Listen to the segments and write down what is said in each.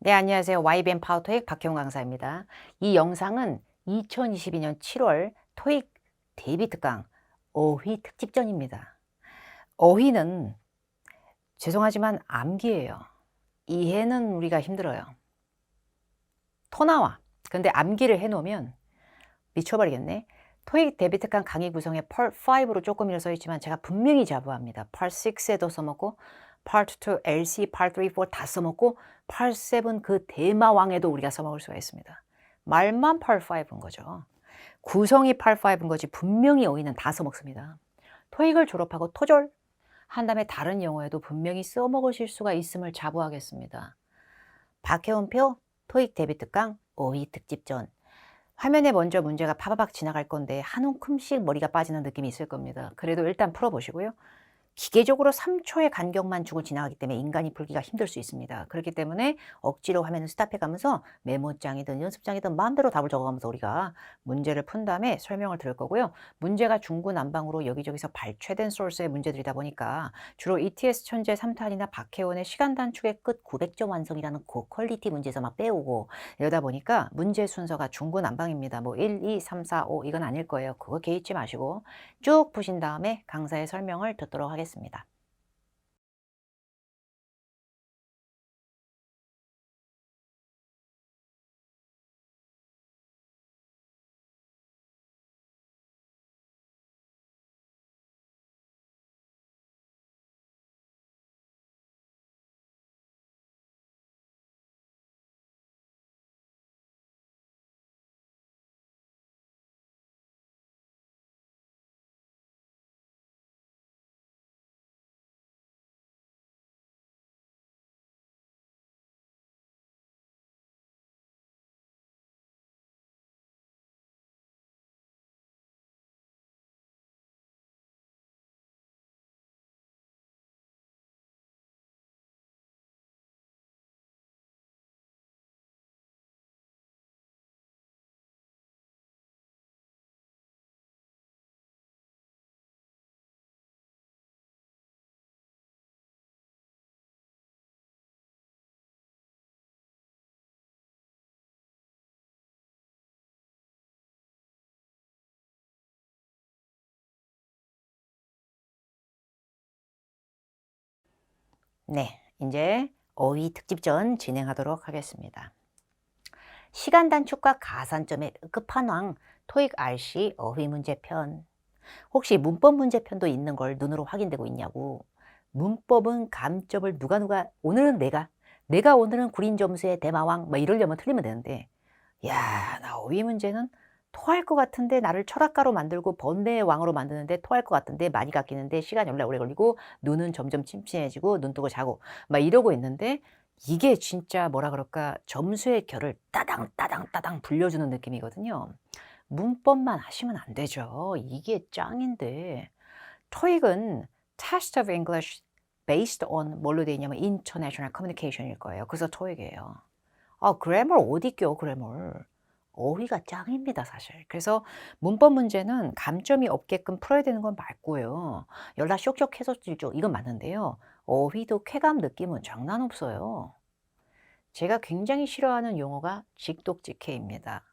네, 안녕하세요. YBN 파워토익 박형 강사입니다. 이 영상은 2022년 7월 토익 대비 특강 어휘 특집전입니다. 어휘는 죄송하지만 암기예요. 이해는 우리가 힘들어요. 토 나와. 근데 암기를 해놓으면 미쳐버리겠네. 토익 대비 특강 강의 구성에 Part 5로 조금이라 써있지만 제가 분명히 자부합니다. Part 6에도 써먹고 Part 2, LC, Part 3, 4 다 써먹고 Part 7 그 대마왕에도 우리가 써먹을 수가 있습니다. 말만 Part 5인 거죠. 구성이 Part 5인 거지 분명히 어휘는 다 써먹습니다. 토익을 졸업하고 토졸 한 다음에 다른 영어에도 분명히 써먹으실 수가 있음을 자부하겠습니다. 박혜원표 토익 대비 특강 어휘 특집전. 화면에 먼저 문제가 파바박 지나갈 건데 한 움큼씩 머리가 빠지는 느낌이 있을 겁니다. 그래도 일단 풀어보시고요. 기계적으로 3초의 간격만 주고 지나가기 때문에 인간이 풀기가 힘들 수 있습니다. 그렇기 때문에 억지로 화면을 스탑해가면서 메모장이든 연습장이든 마음대로 답을 적어가면서 우리가 문제를 푼 다음에 설명을 들을 거고요. 문제가 중구난방으로 여기저기서 발췌된 소스의 문제들이다 보니까 주로 ETS 천재 3탄이나 박혜원의 시간 단축의 끝 900점 완성이라는 고퀄리티 문제에서 막 빼오고 이러다 보니까 문제 순서가 중구난방입니다. 뭐 1, 2, 3, 4, 5 이건 아닐 거예요. 그거 개의치 마시고 쭉 푸신 다음에 강사의 설명을 듣도록 하겠습니다. 네, 이제 어휘 특집전 진행하도록 하겠습니다. 시간 단축과 가산점의 끝판왕 토익 RC 어휘 문제편. 혹시 문법 문제편도 있는 걸 눈으로 확인되고 있냐고. 문법은 감점을 누가 오늘은 내가 오늘은 구린 점수의 대마왕 뭐 이러려면 틀리면 되는데 야, 나 어휘 문제는 토할 것 같은데 나를 철학가로 만들고 번뇌의 왕으로 만드는데 토할 것 같은데 많이 깎이는데 시간이 오래 걸리고 눈은 점점 침침해지고 눈 뜨고 자고 막 이러고 있는데 이게 진짜 뭐라 그럴까 점수의 결을 따당 따당 따당 불려주는 느낌이거든요. 문법만 하시면 안 되죠. 이게 짱인데. 토익은 Test of English based on 뭘로 돼 있냐면 International Communication일 거예요. 그래서 토익이에요. 아, 그래머 어디 껴, 그래머. 어휘가 짱입니다, 사실. 그래서 문법 문제는 감점이 없게끔 풀어야 되는 건 맞고요. 연락 쇽쇽 해서 질죠. 이건 맞는데요. 어휘도 쾌감 느낌은 장난 없어요. 제가 굉장히 싫어하는 용어가 직독직해입니다.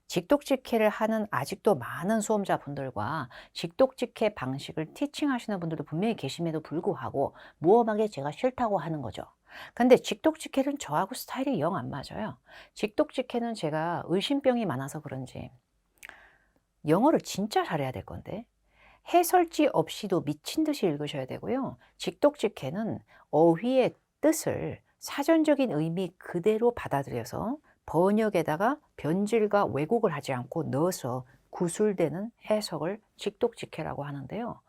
직독직해를 하는 아직도 많은 수험자분들과 직독직해 방식을 티칭하시는 분들도 분명히 계심에도 불구하고 무엄하게 제가 싫다고 하는 거죠. 근데 직독직해는 저하고 스타일이 영 안 맞아요. 직독직해는 제가 의심병이 많아서 그런지 영어를 진짜 잘해야 될 건데 해설지 없이도 미친 듯이 읽으셔야 되고요. 직독직해는 어휘의 뜻을 사전적인 의미 그대로 받아들여서 번역에다가 변질과 왜곡을 하지 않고 넣어서 구술되는 해석을 직독직해라고 하는데요.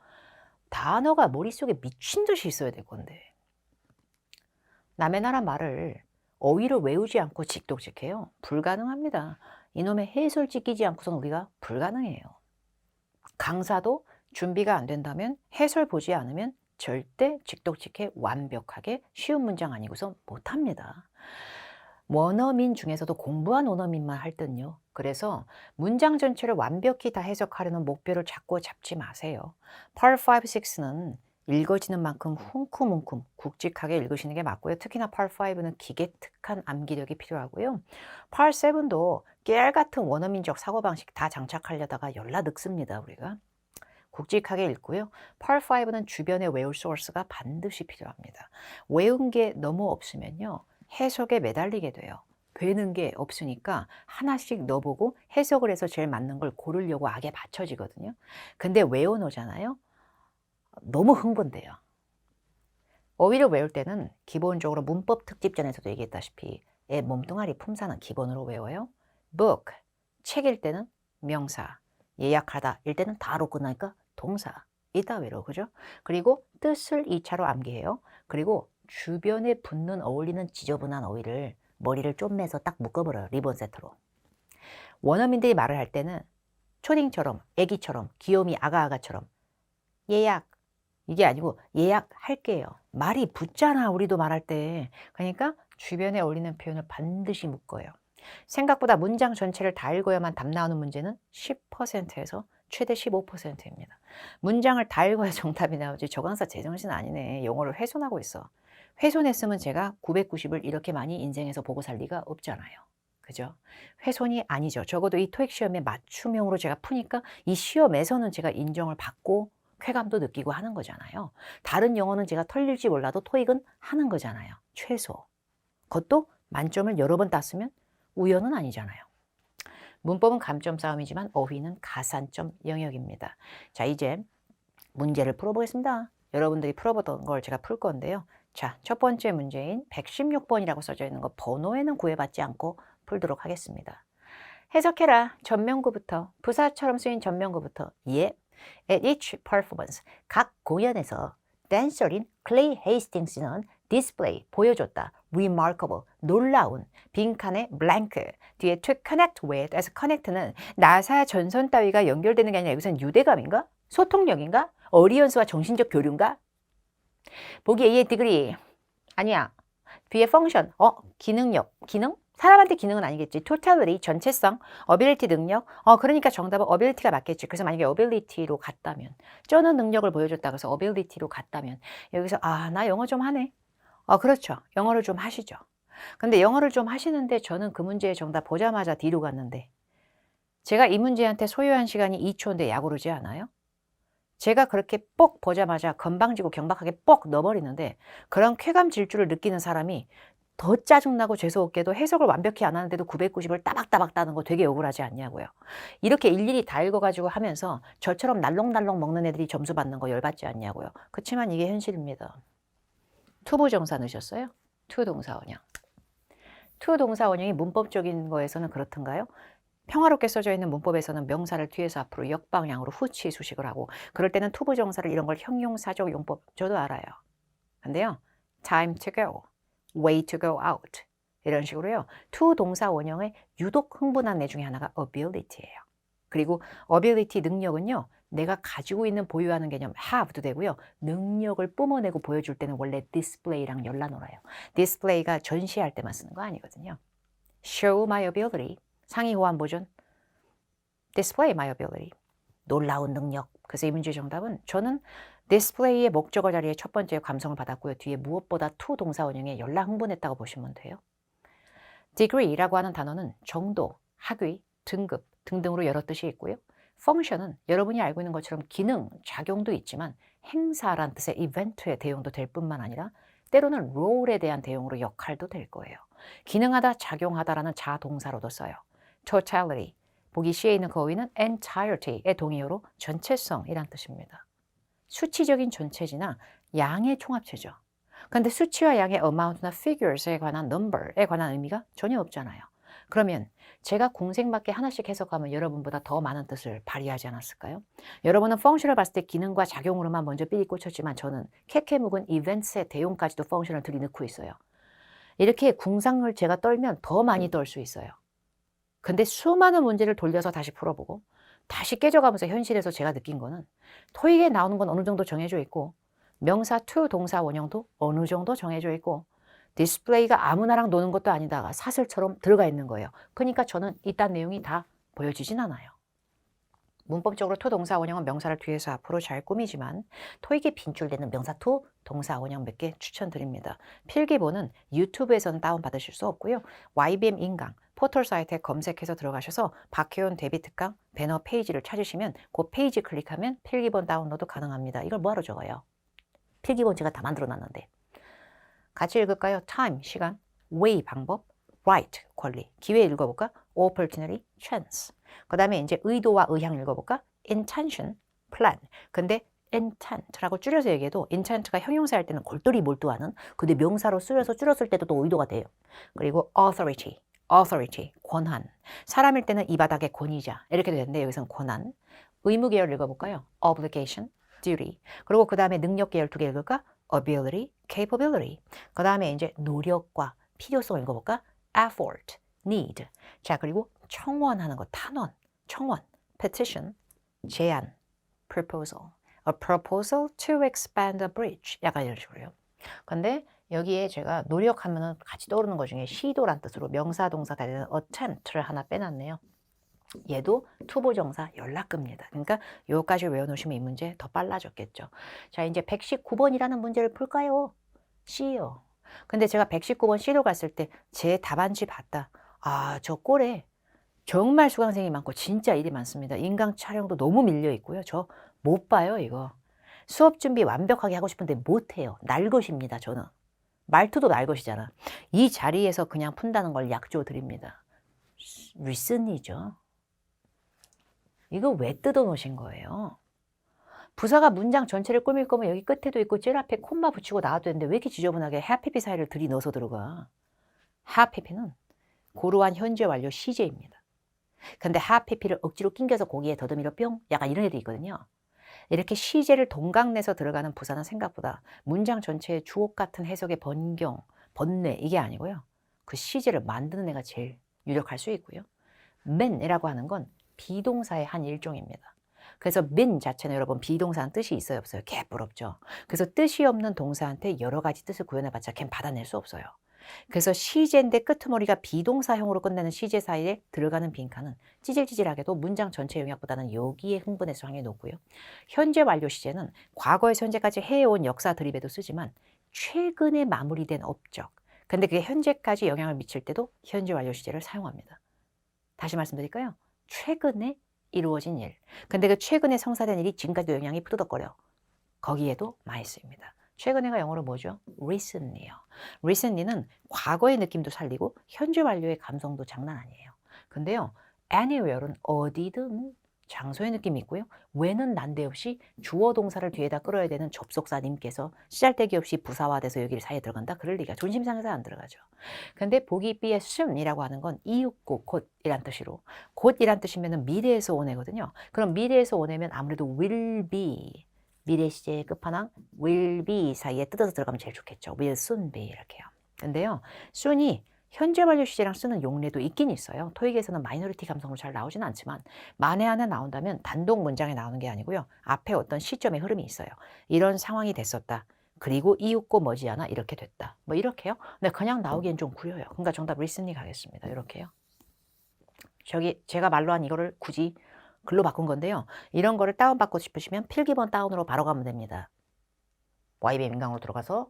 단어가 머릿속에 미친 듯이 있어야 될 건데 남의 나라 말을 어휘를 외우지 않고 직독직해요. 불가능합니다. 이놈의 해설지 끼지 않고선 우리가 불가능해요. 강사도 준비가 안 된다면 해설 보지 않으면 절대 직독직해 완벽하게 쉬운 문장 아니고서 못합니다. 원어민 중에서도 공부한 원어민만 할 듯요. 그래서 문장 전체를 완벽히 다 해석하려는 목표를 자꾸 잡지 마세요. Part 5, 6는 읽어지는 만큼 쿵쿵쿵쿵 굵직하게 읽으시는 게 맞고요. 특히나 Part 5는 기계특한 암기력이 필요하고요. Part 7도 깨알 같은 원어민적 사고방식 다 장착하려다가 열나 늙습니다, 우리가. 굵직하게 읽고요. Part 5는 주변에 외울 소스가 반드시 필요합니다. 외운 게 너무 없으면요. 해석에 매달리게 돼요. 되는 게 없으니까 하나씩 넣어보고 해석을 해서 제일 맞는 걸 고르려고 악에 받쳐지거든요. 근데 외워놓잖아요. 너무 흥분돼요. 어휘를 외울 때는 기본적으로 문법 특집전에서도 얘기했다시피 애 몸뚱아리 품사는 기본으로 외워요. book, 책일 때는 명사, 예약하다 일 때는 다로 끝나니까 동사, 이따 외워, 그죠? 그리고 뜻을 2차로 암기해요. 그리고 주변에 붙는 어울리는 지저분한 어휘를 머리를 쪼매서 딱 묶어버려요. 리본 세트로. 원어민들이 말을 할 때는 초딩처럼, 애기처럼, 귀요미 아가아가처럼 예약, 이게 아니고 예약할게요. 말이 붙잖아, 우리도 말할 때. 그러니까 주변에 어울리는 표현을 반드시 묶어요. 생각보다 문장 전체를 다 읽어야만 답 나오는 문제는 10%에서 최대 15%입니다. 문장을 다 읽어야 정답이 나오지. 저 강사 제정신 아니네. 영어를 훼손하고 있어. 훼손했으면 제가 990을 이렇게 많이 인생에서 보고 살 리가 없잖아요. 그죠? 훼손이 아니죠. 적어도 이 토익 시험에 맞춤형으로 제가 푸니까 이 시험에서는 제가 인정을 받고 쾌감도 느끼고 하는 거잖아요. 다른 영어는 제가 털릴지 몰라도 토익은 하는 거잖아요. 최소. 그것도 만점을 여러 번 땄으면 우연은 아니잖아요. 문법은 감점 싸움이지만 어휘는 가산점 영역입니다. 자, 이제 문제를 풀어보겠습니다. 여러분들이 풀어보던 걸 제가 풀 건데요. 자, 첫 번째 문제인 116번이라고 써져 있는 거 번호에는 구애받지 않고 풀도록 하겠습니다. 해석해라. 전명구부터 부사처럼 쓰인 전명구부터 예. At each performance, 각 공연에서 댄서인 클레이 헤이스팅스는 디스플레이, 보여줬다. remarkable, 놀라운, 빈칸에 blank, 뒤에 to connect with에서 connect는 나사 전선 따위가 연결되는 게 아니라 여기서는 유대감인가? 소통력인가? 어리언스와 정신적 교류인가? 보기 A의 degree, 아니야. B의 function, 기능력, 기능? 사람한테 기능은 아니겠지. totality, 전체성, ability, 능력. 그러니까 정답은 ability가 맞겠지. 그래서 만약에 ability로 갔다면, 쩌는 능력을 보여줬다고 해서 ability로 갔다면, 여기서, 나 영어 좀 하네. 그렇죠. 영어를 좀 하시죠. 근데 영어를 좀 하시는데 저는 그 문제의 정답 보자마자 뒤로 갔는데, 제가 이 문제한테 소요한 시간이 2초인데 야구르지 않아요? 제가 그렇게 뽁 보자마자 건방지고 경박하게 뽁 넣어버리는데 그런 쾌감 질주를 느끼는 사람이 더 짜증나고 재수없게도 해석을 완벽히 안 하는데도 990을 따박따박 따는 거 되게 억울하지 않냐고요. 이렇게 일일이 다 읽어가지고 하면서 저처럼 날렁날렁 먹는 애들이 점수 받는 거 열받지 않냐고요. 그렇지만 이게 현실입니다. 투부정사 넣으셨어요? 투동사 원형. 투동사 원형이 문법적인 거에서는 그렇던가요? 평화롭게 써져 있는 문법에서는 명사를 뒤에서 앞으로 역방향으로 후치 수식을 하고 그럴 때는 투부정사를 이런 걸 형용사적 용법 저도 알아요. 근데요. time to go, way to go out 이런 식으로요. 투동사 원형의 유독 흥분한 애 중에 하나가 ability예요. 그리고 ability 능력은요. 내가 가지고 있는 보유하는 개념 have도 되고요. 능력을 뿜어내고 보여줄 때는 원래 display랑 연락놀아요. display가 전시할 때만 쓰는 거 아니거든요. show my ability 상위 호환 보존 display my ability 놀라운 능력. 그래서 이 문제의 정답은 저는 display의 목적어 자리에 첫 번째 감성을 받았고요. 뒤에 무엇보다 to 동사 원형에 열나 흥분했다고 보시면 돼요. degree라고 하는 단어는 정도, 학위, 등급 등등으로 여러 뜻이 있고요. function은 여러분이 알고 있는 것처럼 기능, 작용도 있지만 행사란 뜻의 이벤트의 대용도 될 뿐만 아니라 때로는 role에 대한 대용으로 역할도 될 거예요. 기능하다, 작용하다라는 자동사로도 써요. totality, 보기 C에 있는 그 어휘는 entirety의 동의어로 전체성이란 뜻입니다. 수치적인 전체지나 양의 총합체죠. 그런데 수치와 양의 amount나 figures에 관한 number에 관한 의미가 전혀 없잖아요. 그러면 제가 공생맞게 하나씩 해석하면 여러분보다 더 많은 뜻을 발휘하지 않았을까요? 여러분은 펑션을 봤을 때 기능과 작용으로만 먼저 삘이 꽂혔지만 저는 캐캐 묵은 이벤트의 대용까지도 펑션을 들이넣고 있어요. 이렇게 궁상을 제가 떨면 더 많이 떨 수 있어요. 근데 수많은 문제를 돌려서 다시 풀어보고 다시 깨져가면서 현실에서 제가 느낀 거는 토익에 나오는 건 어느 정도 정해져 있고 명사 to 동사 원형도 어느 정도 정해져 있고 디스플레이가 아무나랑 노는 것도 아니다가 사슬처럼 들어가 있는 거예요. 그러니까 저는 이딴 내용이 다 보여지진 않아요. 문법적으로 to 동사 원형은 명사를 뒤에서 앞으로 잘 꾸미지만 토익에 빈출되는 명사 to 동사 원형 몇 개 추천드립니다. 필기본은 유튜브에서는 다운받으실 수 없고요. YBM 인강 포털 사이트에 검색해서 들어가셔서 박혜원 데뷔 특강 배너 페이지를 찾으시면 그 페이지 클릭하면 필기본 다운로드 가능합니다. 이걸 뭐하러 적어요? 필기본 제가 다 만들어 놨는데. 같이 읽을까요? time, 시간, way, 방법, right, 권리, 기회 읽어볼까? opportunity, chance. 그 다음에 이제 의도와 의향 읽어볼까? intention, plan. 근데 intent라고 줄여서 얘기해도 intent가 형용사 할 때는 골똘히 몰두하는, 근데 명사로 쓰여서 줄였을 때도 또 의도가 돼요. 그리고 authority, 권한. 사람일 때는 이 바닥의 권위자 이렇게 되는데 여기서는 권한. 의무 계열 읽어볼까요? obligation, duty. 그리고 그 다음에 능력 계열 두 개 읽을까? ability, capability. 그 다음에 이제 노력과 필요성 읽어볼까? effort, need. 자, 그리고 청원하는 거, 탄원, 청원, petition, 제안, proposal. A proposal to expand a bridge. 약간 이런 식으로요. 근데 여기에 제가 노력하면 같이 떠오르는 것 중에 시도란 뜻으로 명사, 동사가 되는 attempt를 하나 빼놨네요. 얘도 투부정사 연락급입니다. 그러니까 요까지 외워놓으시면 이 문제 더 빨라졌겠죠. 자, 이제 119번이라는 문제를 풀까요? C요. 근데 제가 119번 C로 갔을 때 제 답안지 봤다. 아, 저 꼴에 정말 수강생이 많고 진짜 일이 많습니다. 인강 촬영도 너무 밀려 있고요. 저 못 봐요, 이거. 수업 준비 완벽하게 하고 싶은데 못해요. 날것입니다, 저는. 말투도 날것이잖아. 이 자리에서 그냥 푼다는 걸 약조 드립니다. 리슨이죠. 이거 왜 뜯어 놓으신 거예요? 부사가 문장 전체를 꾸밀 거면 여기 끝에도 있고 제일 앞에 콤마 붙이고 나와도 되는데 왜 이렇게 지저분하게 happy 사이를 들이 넣어서 들어가? happy는 고루한 현재 완료 시제입니다. 근데 happy를 억지로 낑겨서 거기에 더듬이로 뿅 약간 이런 애도 있거든요. 이렇게 시제를 동강내서 들어가는 부사는 생각보다 문장 전체의 주옥 같은 해석의 번경, 번뇌 이게 아니고요. 그 시제를 만드는 애가 제일 유력할 수 있고요. man이라고 하는 건 비동사의 한 일종입니다. 그래서 man 자체는 여러분 비동사는 뜻이 있어요 없어요? 개뿔없죠. 그래서 뜻이 없는 동사한테 여러 가지 뜻을 구현해봤자 걔는 받아낼 수 없어요. 그래서 시제인데 끄트머리가 비동사형으로 끝내는 시제 사이에 들어가는 빈칸은 찌질찌질하게도 문장 전체 영역보다는 여기에 흥분해서 항해 놓고요. 현재 완료 시제는 과거에서 현재까지 해온 역사 드립에도 쓰지만 최근에 마무리된 업적. 근데 그게 현재까지 영향을 미칠 때도 현재 완료 시제를 사용합니다. 다시 말씀드릴까요? 최근에 이루어진 일. 근데 그 최근에 성사된 일이 지금까지도 영향이 푸드덕거려. 거기에도 많이 쓰입니다. 최근에가 영어로 뭐죠? recently요. recently는 과거의 느낌도 살리고 현재 완료의 감성도 장난 아니에요. 근데요, anywhere는 어디든 장소의 느낌이 있고요. when은 난데없이 주어 동사를 뒤에다 끌어야 되는 접속사님께서 쓰잘데기 없이 부사화돼서 여기를 사이에 들어간다? 그럴 리가 존심상에서 안 들어가죠. 근데 보기 B의 soon이라고 하는 건 이윽고 곧이란 뜻으로 곧이란 뜻이면 미래에서 온 애거든요. 그럼 미래에서 온 애면 아무래도 will be 미래 시제의 끝판왕 will be 사이에 뜯어서 들어가면 제일 좋겠죠. will soon be 이렇게요. 근데요, soon이 현재 완료 시제랑 쓰는 용례도 있긴 있어요. 토익에서는 마이너리티 감성으로 잘 나오지는 않지만 만에 하나 나온다면 단독 문장에 나오는 게 아니고요. 앞에 어떤 시점의 흐름이 있어요. 이런 상황이 됐었다. 그리고 이윽고 머지않아 이렇게 됐다. 뭐 이렇게요. 근데 그냥 나오기엔 좀 구려요. 그러니까 정답 recently 가겠습니다. 이렇게요. 저기 제가 말로 한 이거를 굳이 글로 바꾼 건데요. 이런 거를 다운받고 싶으시면 필기본 다운으로 바로 가면 됩니다. YBM 인강으로 들어가서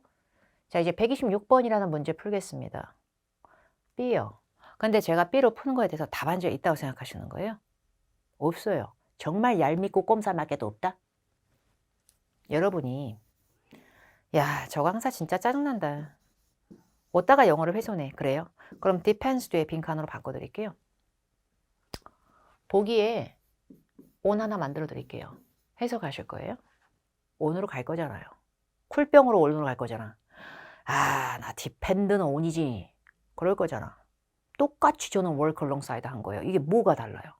자 이제 126번이라는 문제 풀겠습니다. B요. 근데 제가 B로 푸는 거에 대해서 답안지가 있다고 생각하시는 거예요? 없어요. 정말 얄밉고 꼼살맞게도 없다? 여러분이 야 저 강사 진짜 짜증난다. 어디다가 영어를 훼손해. 그래요? 그럼 depends 뒤에 빈칸으로 바꿔드릴게요. 보기에 on 하나 만들어 드릴게요. 해석하실 거예요? on으로 갈 거잖아요. 쿨병으로 on으로 갈 거잖아. 아, 나 depend는 on이지. 그럴 거잖아. 똑같이 저는 work alongside 한 거예요. 이게 뭐가 달라요?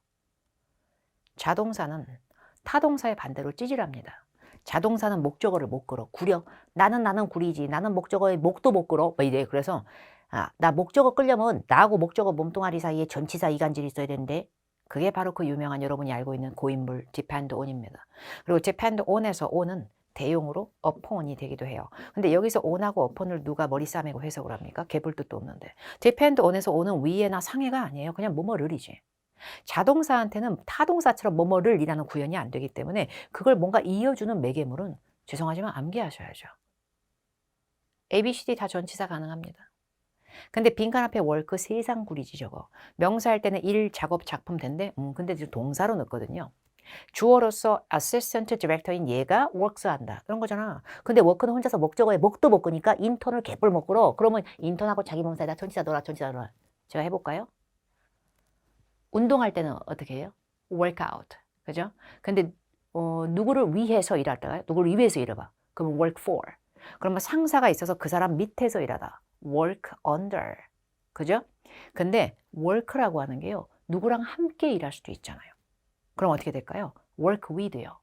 자동사는 타동사의 반대로 찌질합니다. 자동사는 목적어를 못 끌어. 구려. 나는 구리지. 나는 목적어의 목도 못 끌어. 뭐 이래. 그래서 나 목적어 끌려면 나하고 목적어 몸뚱아리 사이에 전치사 이간질이 있어야 되는데 그게 바로 그 유명한 여러분이 알고 있는 고인물 depend on입니다. 그리고 depend on에서 on은 대용으로 upon이 되기도 해요. 근데 여기서 on하고 upon을 누가 머리 싸매고 해석을 합니까? 개불 뜻도 없는데. depend on에서 on은 위에나 상해가 아니에요. 그냥 뭐뭐를이지. 자동사한테는 타동사처럼 뭐뭐를 이라는 구현이 안 되기 때문에 그걸 뭔가 이어주는 매개물은 죄송하지만 암기하셔야죠. A, B, C, D 다 전치사 가능합니다. 근데 빈칸 앞에 work 세상 구리지 저거. 명사할 때는 일, 작업, 작품 된대. 근데 지금 동사로 넣거든요. 주어로서 assistant director인 얘가 works 한다. 그런 거잖아. 근데 work는 혼자서 목적어에 목도 못 끄니까 인턴을 개뿔 못 끌어. 그러면 인턴하고 자기 몸사에다 전치사 넣어라, 전치사 넣어라. 제가 해볼까요? 운동할 때는 어떻게 해요? workout. 그죠? 근데 누구를 위해서 일할까요? 누구를 위해서 일해봐. 그럼 work for. 그러면 상사가 있어서 그 사람 밑에서 일하다. work under. 그죠? 근데 work라고 하는 게요. 누구랑 함께 일할 수도 있잖아요. 그럼 어떻게 될까요? work with요.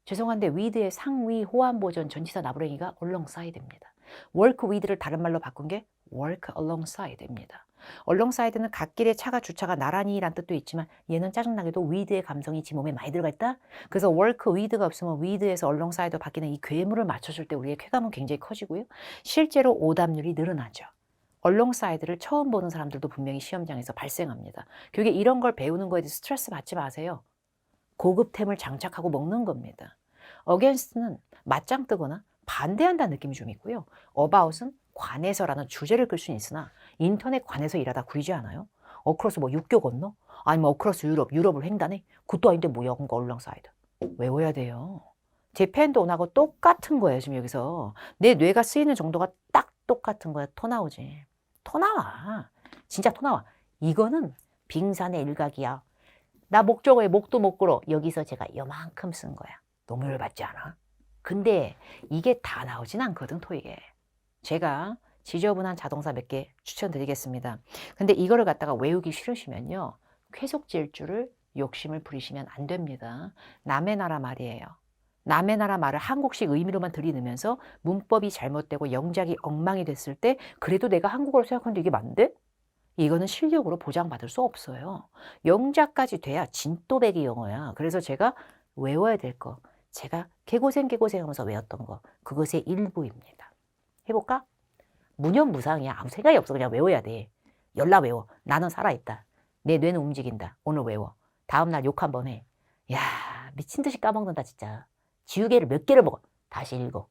죄송한데 with의 상위 호환 보전 전치사 나부랭이가 alongside입니다. work with를 다른 말로 바꾼 게 work alongside.입니다. alongside는 갓길에 차가 주차가 나란히 란 뜻도 있지만 얘는 짜증나게도 with의 감성이 지 몸에 많이 들어가 있다. 그래서 work with가 없으면 with에서 alongside로 바뀌는 이 괴물을 맞춰줄 때 우리의 쾌감은 굉장히 커지고요. 실제로 오답률이 늘어나죠. alongside를 처음 보는 사람들도 분명히 시험장에서 발생합니다. 교육에 이런 걸 배우는 거에 대해서 스트레스 받지 마세요. 고급템을 장착하고 먹는 겁니다. against는 맞짱 뜨거나 반대한다는 느낌이 좀 있고요. about은 관해서라는 주제를 끌 수는 있으나 인터넷 관해서 일하다 구리지 않아요? 어크로스 뭐 육교 건너? 아니면 어크로스 유럽을 횡단해? 그것도 아닌데 뭐야, 그거 얼렁사이드. 외워야 돼요. depend on하고 똑같은 거예요, 지금 여기서. 내 뇌가 쓰이는 정도가 딱 똑같은 거야. 토 나오지. 토 나와. 진짜 토 나와. 이거는 빙산의 일각이야. 나 목적어에 목도 못 끌어. 여기서 제가 요만큼 쓴 거야. 너무 열받지 않아? 근데 이게 다 나오진 않거든, 토익에. 제가 지저분한 자동사 몇 개 추천드리겠습니다. 근데 이거를 갖다가 외우기 싫으시면요. 쾌속 질주를 욕심을 부리시면 안 됩니다. 남의 나라 말이에요. 남의 나라 말을 한국식 의미로만 들이넣으면서 문법이 잘못되고 영작이 엉망이 됐을 때 그래도 내가 한국어로 생각하는데 이게 맞는데? 이거는 실력으로 보장받을 수 없어요. 영자까지 돼야 진또배기 영어야. 그래서 제가 외워야 될 거, 제가 개고생하면서 외웠던 거, 그것의 일부입니다. 해볼까? 무념무상이야. 아무 생각이 없어. 그냥 외워야 돼. 열나 외워. 나는 살아있다. 내 뇌는 움직인다. 오늘 외워. 다음날 욕 한번 해. 야, 미친 듯이 까먹는다 진짜. 지우개를 몇 개를 먹어. 다시 읽어.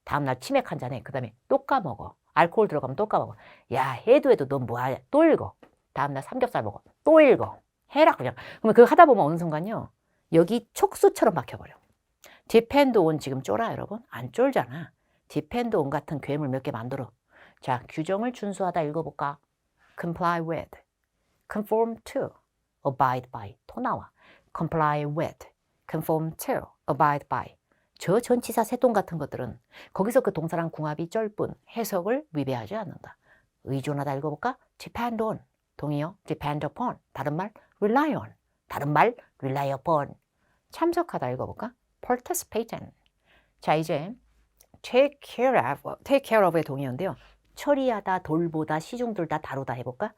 다음날 치맥 한 잔해. 그 다음에 또 까먹어. 알코올 들어가면 또 까먹어. 야, 해도 넌 뭐하냐. 또 읽어. 다음날 삼겹살 먹어. 또 읽어. 해라 그냥. 그러면 그거 하다 보면 어느 순간요. 여기 촉수처럼 박혀버려. depend on 지금 쫄아 여러분? 안 쫄잖아. depend on 같은 괴물 몇 개 만들어. 자, 규정을 준수하다 읽어볼까? comply with, conform to, abide by. 또 나와. comply with, conform to, abide by. 저 전치사 세동 같은 것들은 거기서 그 동사랑 궁합이 쩔뿐 해석을 위배하지 않는다. 의존하다 읽어볼까? depend on. 동의어 depend upon. 다른 말 rely on. 다른 말 rely upon. 참석하다 읽어볼까? participate in. 자, 이제 take care of의 동의어인데요. 처리하다, 돌보다, 시중들다, 다루다 해볼까?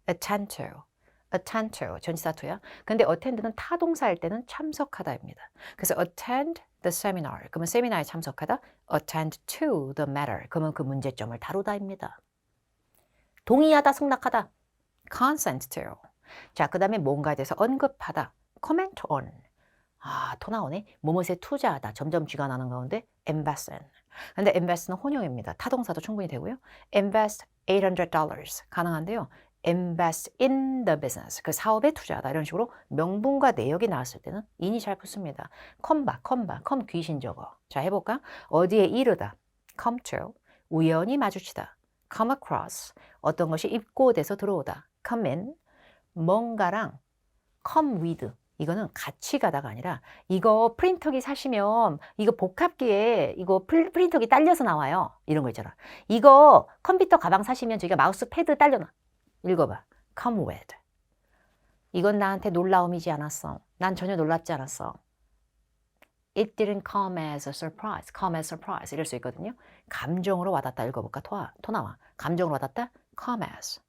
attend to, 전치사 to야. 근데 attend는 타동사일 때는 참석하다입니다. 그래서 attend the seminar, 그러면 세미나에 참석하다. attend to the matter, 그러면 그 문제점을 다루다입니다. 동의하다, 승낙하다. consent to. 자, 그 다음에 뭔가에 대해서 언급하다. comment on. 아, 토 나오네. 뭐뭇에 투자하다. 점점 쥐가 나는 가운데 invest in. 근데 invest는 혼용입니다. 타동사도 충분히 되고요. invest $800 가능한데요. invest in the business. 그 사업에 투자하다. 이런 식으로 명분과 내역이 나왔을 때는 in이 잘 붙습니다. come 귀신 저거. 자, 해볼까? 어디에 이르다. come to. 우연히 마주치다. come across. 어떤 것이 입고돼서 들어오다. come in. 뭔가랑 come with. 이거는 같이 가다가 아니라 이거 프린터기 사시면 이거 복합기에 이거 프린터기 딸려서 나와요. 이런 거 있잖아. 이거 컴퓨터 가방 사시면 저희가 마우스 패드 딸려나. 읽어봐. come with. 이건 나한테 놀라움이지 않았어. 난 전혀 놀랍지 않았어. It didn't come as a surprise. come as surprise. 이럴 수 있거든요. 감정으로 와닿다 읽어볼까? 토 나와. 감정으로 와닿다? come as.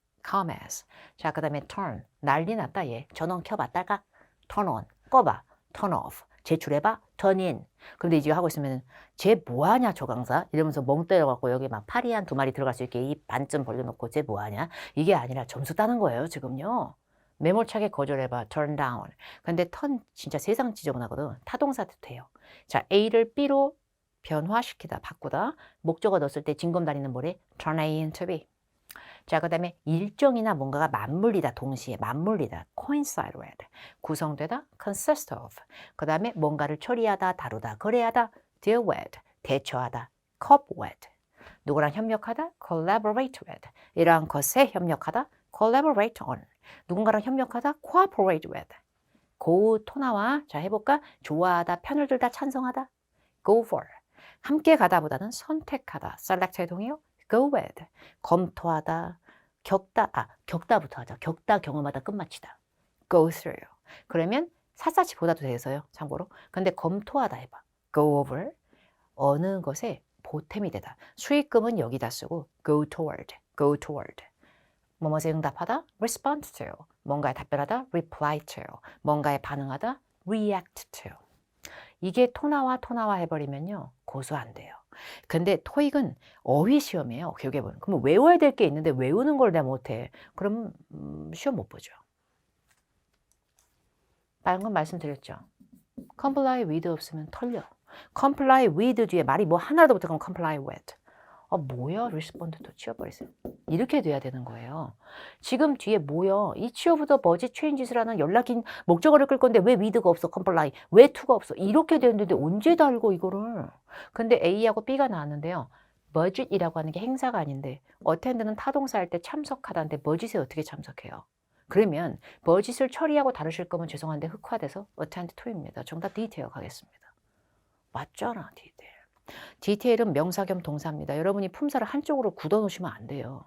자, 그 다음에 turn. 난리 났다 얘. 전원 켜봐. 딸까? turn on, 꺼봐. turn off, 제출해봐. turn in. 근데 이제 하고 있으면 쟤 뭐하냐 저 강사? 이러면서 멍 때려갖고 여기 막 파리 한 두 마리 들어갈 수 있게 입 반쯤 벌려놓고 쟤 뭐하냐? 이게 아니라 점수 따는 거예요 지금요. 매몰차게 거절해봐. turn down. 근데 turn 진짜 세상 지저분하거든. 타동사도 돼요. 자, A를 B로 변화시키다, 바꾸다. 목적어 넣었을 때 징검다리는 뭐래? turn A into B. 자, 그 다음에 일정이나 뭔가가 맞물리다, 동시에 맞물리다, coincide with, 구성되다, consist of. 그 다음에 뭔가를 처리하다, 다루다, 거래하다, deal with, 대처하다, cope with. 누구랑 협력하다, collaborate with. 이러한 것에 협력하다, collaborate on. 누군가랑 협력하다, cooperate with. 고 토나와 자 해볼까? 좋아하다, 편을 들다, 찬성하다, go for. 함께 가다보다는 선택하다, select의 동의어, go with. 검토하다, 겪다부터 하자. 겪다, 경험하다, 끝마치다, go through. 그러면 샅샅이 보다도 돼서요, 참고로. 근데 검토하다 해봐, go over. 어느 것에 보탬이 되다. 수익금은 여기다 쓰고 go toward, go toward. 뭐뭐에 응답하다, respond to. 뭔가에 답변하다, reply to. 뭔가에 반응하다, react to. 이게 토나와 해버리면요, 고소 안 돼요. 근데 토익은 어휘 시험이에요. 기억해보면. 그럼 외워야 될 게 있는데 외우는 걸 내가 못해. 그럼 시험 못 보죠. 다른 건 말씀드렸죠. comply with 없으면 털려. comply with 뒤에 말이 뭐 하나도 못하면 comply with. 뭐야? respond도 치워버리세요. 이렇게 돼야 되는 거예요. 지금 뒤에 뭐야? each of the budget changes라는 연락인 목적어를 끌 건데 왜 with가 없어? comply. 왜 to가 없어? 이렇게 되는데 언제 달고 이거를. 근데 A하고 B가 나왔는데요. budget이라고 하는 게 행사가 아닌데 attend는 타동사 할 때 참석하다인데 budget에 어떻게 참석해요? 그러면 budget을 처리하고 다루실 거면 죄송한데 흑화돼서 attend to입니다. 정답 detail 가겠습니다. 맞잖아, detail. 디테일은 명사 겸 동사입니다. 여러분이 품사를 한쪽으로 굳어놓으시면 안 돼요.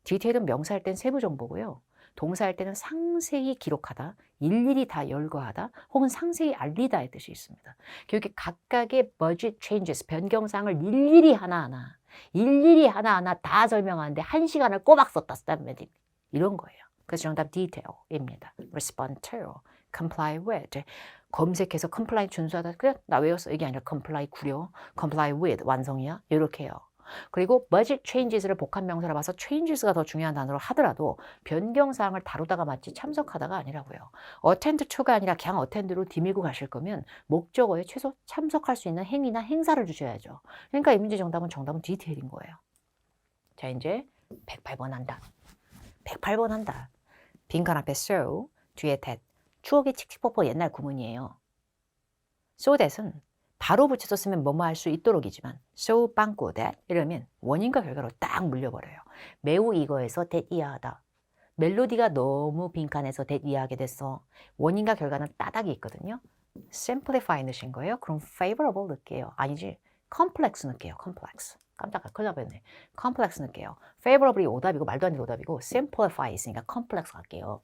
디테일은 명사할 땐 세부 정보고요. 동사할 때는 상세히 기록하다, 일일이 다 열거하다, 혹은 상세히 알리다의 뜻이 있습니다. 이렇게 각각의 budget changes, 변경사항을 일일이 하나하나 다 설명하는데 1시간을 꼬박 썼다, 이런 거예요. 그래서 정답 detail입니다. respond to, comply with. 검색해서 comply 준수하다. 그래, 나 외웠어. 이게 아니라 comply 구려. comply with 완성이야. 이렇게 해요. 그리고 budget changes를 복합명사로 봐서 changes가 더 중요한 단어로 하더라도 변경사항을 다루다가 마치 참석하다가 아니라고요. attend to가 아니라 그냥 attend로 뒤밀고 가실 거면 목적어에 최소 참석할 수 있는 행위나 행사를 주셔야죠. 그러니까 이 문제 정답은 detail인 거예요. 자, 이제 108번 한다. 108번 한다. 빈칸 앞에 so, 뒤에 that. 추억의 칙칙뽀뽀 옛날 구문이에요. so that은 바로 붙여서 쓰면 뭐뭐 할 수 있도록이지만 so 빵꾸 that 이러면 원인과 결과로 딱 물려버려요. 매우 이거에서 that 이하하다. 멜로디가 너무 빈칸에서 that 이하하게 됐어. 원인과 결과는 따닥이 있거든요. simplify 넣으신 거예요. 그럼 favorable 넣을게요. 아니지. complex 넣을게요. complex. 깜짝아 큰일 나버렸네. complex 넣을게요. favorable이 오답이고 말도 안 되는 오답이고 simplify 있으니까 complex 갈게요.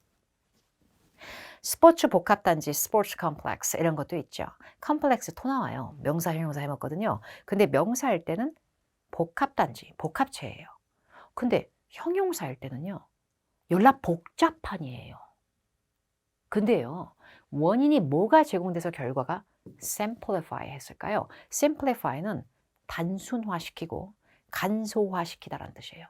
스포츠 복합단지, 스포츠 컴플렉스 이런 것도 있죠. 컴플렉스 토 나와요. 명사, 형용사 해먹거든요. 근데 명사일 때는 복합단지, 복합체예요. 근데 형용사일 때는요. 연락 복잡한이에요. 근데요. 원인이 뭐가 제공돼서 결과가 simplify 했을까요? simplify는 단순화시키고 간소화시키다라는 뜻이에요.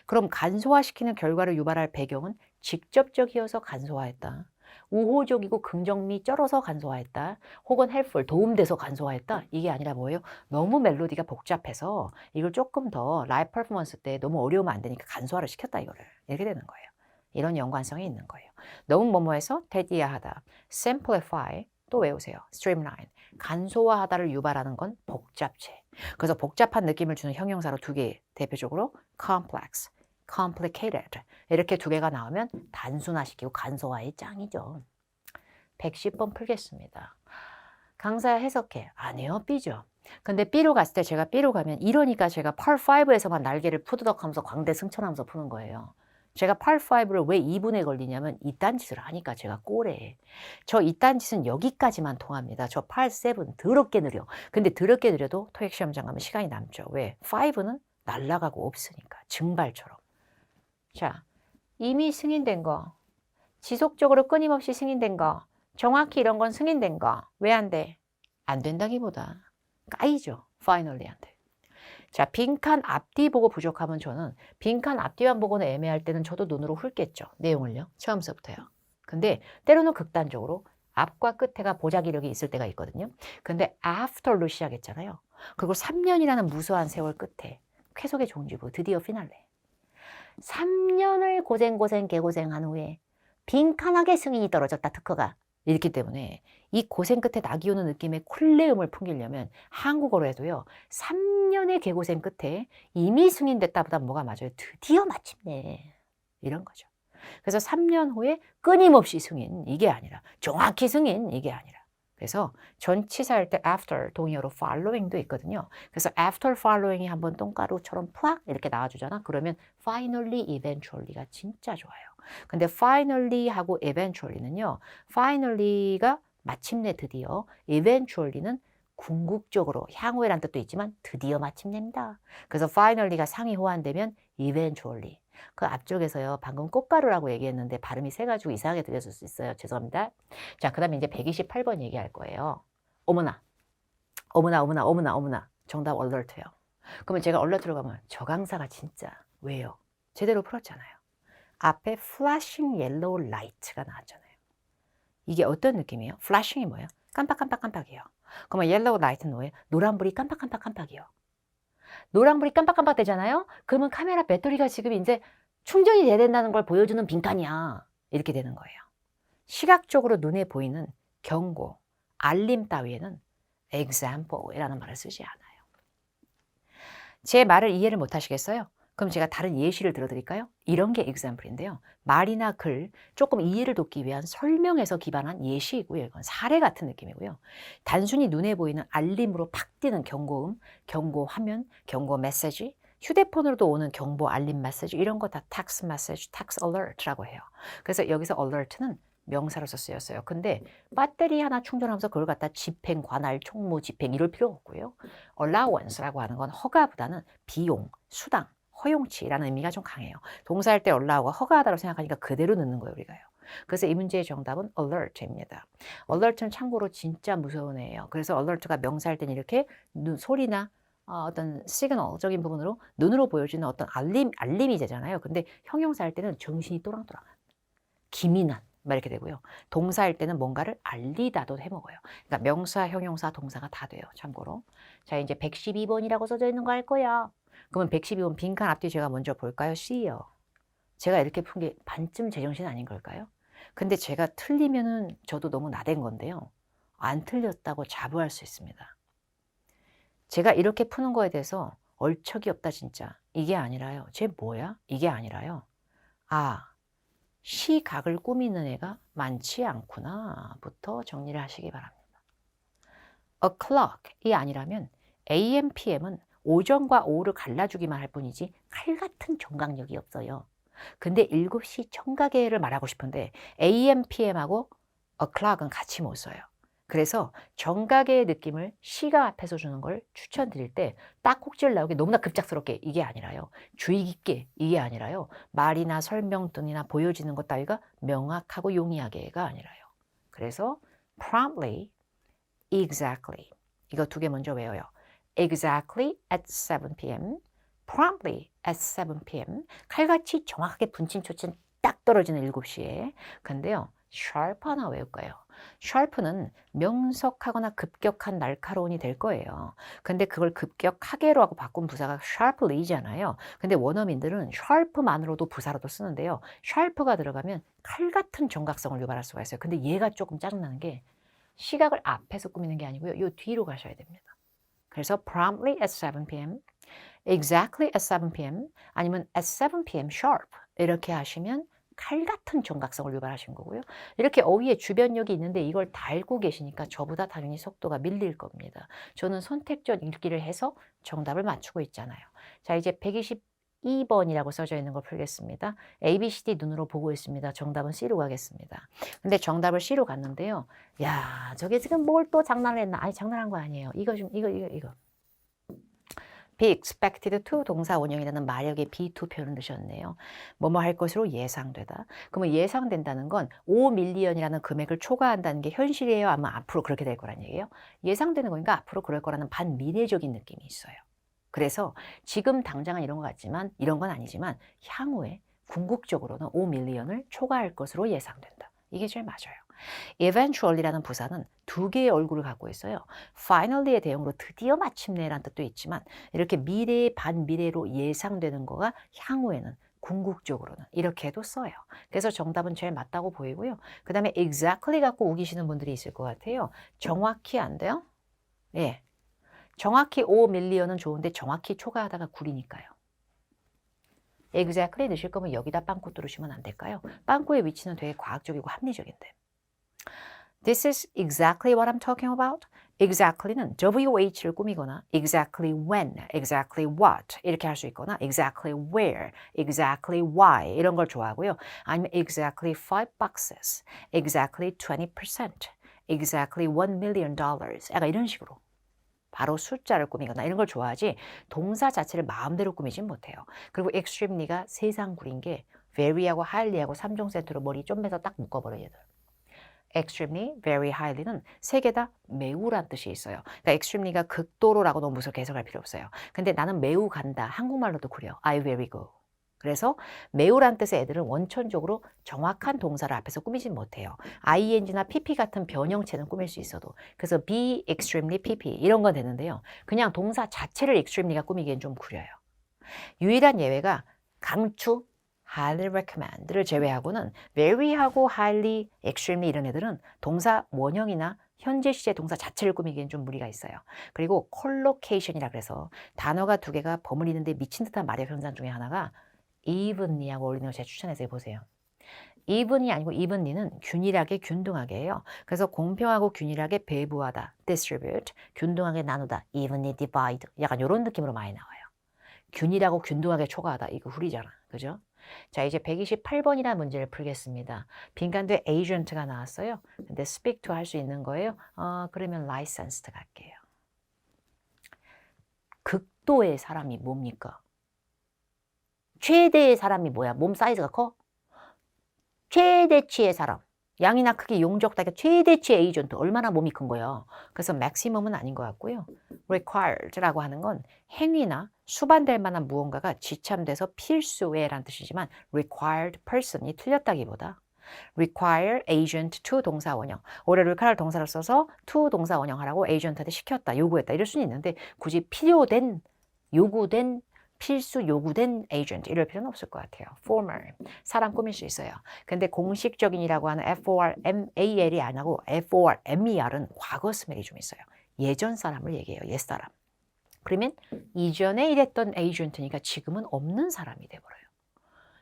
그럼 간소화시키는 결과를 유발할 배경은 직접적이어서 간소화했다. 우호적이고 긍정미 쩔어서 간소화했다. 혹은 helpful, 도움돼서 간소화했다. 이게 아니라 뭐예요? 너무 멜로디가 복잡해서 이걸 조금 더 라이브 퍼포먼스 때 너무 어려우면 안 되니까 간소화를 시켰다 이거를. 이렇게 되는 거예요. 이런 연관성이 있는 거예요. 너무 뭐뭐해서 대디야하다. simplify, 또 외우세요. streamline, 간소화하다를 유발하는 건 복잡체. 그래서 복잡한 느낌을 주는 형용사로 두 개 대표적으로 complex, complicated 이렇게 두 개가 나오면 단순화시키고 간소화의 짱이죠. 110번 풀겠습니다. 강사 해석해. 아니요, B죠. 근데 B로 갔을 때 제가 B로 가면 이러니까 제가 Part 5에서만 날개를 푸드덕하면서 광대 승천하면서 푸는 거예요. 제가 Part 5를 왜 2분에 걸리냐면 이딴 짓을 하니까 제가 꼴에. 저 이딴 짓은 여기까지만 통합니다. 저 Part 7 더럽게 느려. 근데 더럽게 느려도 토익 시험장 가면 시간이 남죠. 왜? 5는 날아가고 없으니까. 증발처럼. 자, 이미 승인된 거, 지속적으로 끊임없이 승인된 거, 정확히 이런 건 승인된 거. 왜 안 돼? 안 된다기보다 까이죠. 파이널리한테. 자, 빈칸 앞뒤 보고 부족하면 저는 빈칸 앞뒤만 보고는 애매할 때는 저도 눈으로 훑겠죠. 내용을요. 처음서부터요. 근데 때로는 극단적으로 앞과 끝에가 보자기력이 있을 때가 있거든요. 근데 after로 시작했잖아요. 그리고 3년이라는 무수한 세월 끝에 쾌속의 종지부 드디어 피날레. 3년을 고생 개고생한 후에 빈칸하게 승인이 떨어졌다 특허가. 이렇기 때문에 이 고생 끝에 낙이 오는 느낌의 쿨레음을 풍기려면 한국어로 해도요. 3년의 개고생 끝에 이미 승인됐다보다 뭐가 맞아요. 드디어 마침내. 이런 거죠. 그래서 3년 후에 끊임없이 승인 이게 아니라 정확히 승인 이게 아니라 그래서 전치사할 때 after 동의어로 following도 있거든요. 그래서 after following이 한번 똥가루처럼 푸악 이렇게 나와주잖아. 그러면 finally, eventually가 진짜 좋아요. 근데 finally 하고 eventually는요. finally가 마침내 드디어, eventually는 궁극적으로 향후에란 뜻도 있지만 드디어 마침내입니다. 그래서 finally가 상이 호환되면 eventually. 그 앞쪽에서요. 방금 꽃가루라고 얘기했는데 발음이 세가지고 이상하게 들렸을 수 있어요. 죄송합니다. 자, 그 다음에 이제 128번 얘기할 거예요. 어머나, 어머나, 어머나, 어머나, 어머나. 정답 얼러트요. 그러면 제가 얼러트로 가면 저 강사가 진짜 왜요? 제대로 풀었잖아요. 앞에 flashing yellow light가 나왔잖아요. 이게 어떤 느낌이에요? flashing이 뭐예요? 깜빡깜빡깜빡이에요. 그러면 yellow light는 뭐예요? 노란불이 깜빡깜빡깜빡이요. 노란불이 깜빡깜빡 되잖아요. 그러면 카메라 배터리가 지금 이제 충전이 돼야 된다는 걸 보여주는 빈칸이야. 이렇게 되는 거예요. 시각적으로 눈에 보이는 경고, 알림 따위에는 example이라는 말을 쓰지 않아요. 제 말을 이해를 못 하시겠어요? 그럼 제가 다른 예시를 들어드릴까요? 이런 게 example인데요. 말이나 글, 조금 이해를 돕기 위한 설명에서 기반한 예시이고요. 이건 사례 같은 느낌이고요. 단순히 눈에 보이는 알림으로 팍 뛰는 경고음, 경고 화면, 경고 메시지, 휴대폰으로도 오는 경보 알림 메시지 이런 거 다 text message, text alert라고 해요. 그래서 여기서 alert는 명사로서 쓰였어요. 근데 배터리 하나 충전하면서 그걸 갖다 집행, 관할, 총무, 집행 이럴 필요 없고요. allowance라고 하는 건 허가보다는 비용, 수당, 허용치라는 의미가 좀 강해요. 동사할 때 allow가 허가하다고 생각하니까 그대로 넣는 거예요, 우리가요. 그래서 이 문제의 정답은 alert입니다. alert는 참고로 진짜 무서운 애예요. 그래서 alert가 명사할 때는 이렇게 소리나 어떤 시그널적인 부분으로 눈으로 보여주는 어떤 알림이 되잖아요. 근데 형용사 할 때는 정신이 또랑또랑한, 기민한 막 이렇게 되고요. 동사할 때는 뭔가를 알리다도 해먹어요. 그러니까 명사, 형용사, 동사가 다 돼요. 참고로. 자, 이제 112번이라고 써져 있는 거 할 거야. 그러면 112번 빈칸 앞뒤 제가 먼저 볼까요? C요. 제가 이렇게 푼 게 반쯤 제정신 아닌 걸까요? 근데 제가 틀리면은 저도 너무 나댄 건데요. 안 틀렸다고 자부할 수 있습니다. 제가 이렇게 푸는 거에 대해서 얼척이 없다 진짜. 이게 아니라요. 쟤 뭐야? 이게 아니라요. 아, 시각을 꾸미는 애가 많지 않구나 부터 정리를 하시기 바랍니다. o'clock이 아니라면 AM, PM은 오전과 오후를 갈라주기만 할 뿐이지 칼 같은 정각력이 없어요. 근데 7시 정각에를 말하고 싶은데 AM, PM하고 o'clock은 같이 못 써요. 그래서 정각의 느낌을 시가 앞에서 주는 걸 추천드릴 때 딱꼭지를 나오게 너무나 급작스럽게 이게 아니라요. 주의 깊게 이게 아니라요. 말이나 설명 등이나 보여지는 것 따위가 명확하고 용이하게가 아니라요. 그래서 promptly, exactly 이거 두 개 먼저 외워요. Exactly at 7 p.m. Promptly at 7 p.m. 칼같이 정확하게 분침초침 딱 떨어지는 7시에. 근데요. sharp 하나 외울 거예요. sharp는 명석하거나 급격한 날카로운이 될 거예요. 근데 그걸 급격하게로 하고 바꾼 부사가 sharply잖아요. 근데 원어민들은 sharp만으로도 부사로도 쓰는데요. sharp가 들어가면 칼 같은 정각성을 유발할 수가 있어요. 근데 얘가 조금 짜증나는 게 시각을 앞에서 꾸미는 게 아니고요. 요 뒤로 가셔야 됩니다. 그래서 promptly at 7 p.m., exactly at 7 p.m. 아니면 at 7 p.m. sharp 이렇게 하시면 칼 같은 정각성을 유발하신 거고요. 이렇게 어휘에 주변력이 있는데 이걸 다 알고 계시니까 저보다 당연히 속도가 밀릴 겁니다. 저는 선택적 읽기를 해서 정답을 맞추고 있잖아요. 자, 이제 122번이라고 써져 있는 걸 풀겠습니다. A, B, C, D 눈으로 보고 있습니다. 정답은 C로 가겠습니다. 근데 정답을 C로 갔는데요. 야, 저게 지금 뭘 또 장난을 했나? 아니, 장난한 거 아니에요. 이거. be expected to 동사 원형이라는 마력의 be to 표현을 넣으셨네요. 뭐뭐 할 것으로 예상되다. 그러면 예상된다는 건 5밀리언이라는 금액을 초과한다는 게 현실이에요? 아마 앞으로 그렇게 될 거란 얘기예요? 예상되는 거니까 앞으로 그럴 거라는 반미래적인 느낌이 있어요. 그래서 지금 당장은 이런 것 같지만 이런 건 아니지만 향후에 궁극적으로는 5밀리언을 초과할 것으로 예상된다. 이게 제일 맞아요. eventually라는 부사는 두 개의 얼굴을 갖고 있어요. finally의 대형으로 드디어 마침내라는 뜻도 있지만 이렇게 미래의 반미래로 예상되는 거가 향후에는 궁극적으로는 이렇게도 써요. 그래서 정답은 제일 맞다고 보이고요. 그 다음에 exactly 갖고 우기시는 분들이 있을 것 같아요. 정확히 안 돼요? 예. 정확히 5밀리언은 좋은데 정확히 초과하다가 구리니까요. exactly 넣으실 거면 여기다 빵꾸 뚫으시면 안 될까요? 빵꾸의 위치는 되게 과학적이고 합리적인데. This is exactly what I'm talking about. Exactly는 WH를 꾸미거나 exactly when, exactly what 이렇게 할 수 있거나 exactly where, exactly why 이런 걸 좋아하고요. 아니면 exactly 5 boxes, exactly 20%, exactly $1 million 약간 이런 식으로 바로 숫자를 꾸미거나 이런 걸 좋아하지 동사 자체를 마음대로 꾸미진 못해요. 그리고 extremely가 세상 구린 게 very하고 highly하고 3종 세트로 머리 좀 빼서 딱 묶어버려요. 얘들. extremely, very highly는 세 개 다 매우란 뜻이 있어요. 그러니까 extremely가 극도로라고 너무 무섭게 해석할 필요 없어요. 근데 나는 매우 간다. 한국말로도 그래요. I very go. 그래서 매우란 뜻의 애들은 원천적으로 정확한 동사를 앞에서 꾸미진 못해요. ing나 pp 같은 변형체는 꾸밀 수 있어도. 그래서 be extremely pp 이런 건 되는데요. 그냥 동사 자체를 extremely가 꾸미기엔 좀 구려요. 유일한 예외가 강추, highly recommend를 제외하고는 very하고 highly, extremely 이런 애들은 동사 원형이나 현재 시제 동사 자체를 꾸미기엔 좀 무리가 있어요. 그리고 collocation이라 그래서 단어가 두 개가 버무리는데 미친 듯한 말의 현상 중에 하나가 evenly하고 어울리는 걸 제가 추천해서 해보세요. even이 아니고 evenly는 균일하게 균등하게 해요. 그래서 공평하고 균일하게 배부하다, distribute, 균등하게 나누다, evenly divide 약간 이런 느낌으로 많이 나와요. 균일하고 균등하게 초과하다. 이거 훌이잖아. 그죠? 자, 이제 128번이라는 문제를 풀겠습니다. 빈칸도에 agent가 나왔어요. 근데 speak to 할 수 있는 거예요. 그러면 licensed 갈게요. 극도의 사람이 뭡니까? 최대의 사람이 뭐야? 몸 사이즈가 커? 최대치의 사람. 양이나 크기 용적다가 최대치의 에이전트. 얼마나 몸이 큰 거야? 그래서 maximum은 아닌 것 같고요. required라고 하는 건 행위나 수반될 만한 무언가가 지참돼서 필수외라는 뜻이지만 required person이 틀렸다기보다 require agent to 동사 원형. 올해 require 동사를 써서 to 동사 원형하라고 agent한테 시켰다, 요구했다 이럴 수는 있는데 굳이 필요된, 요구된, 필수 요구된 agent 이럴 필요는 없을 것 같아요. former, 사람 꾸밀 수 있어요. 근데 공식적인이라고 하는 formal이 안 하고 former은 과거 스멜이 좀 있어요. 예전 사람을 얘기해요. 옛사람. 그러면 이전에 일했던 에이전트니까 지금은 없는 사람이 돼버려요.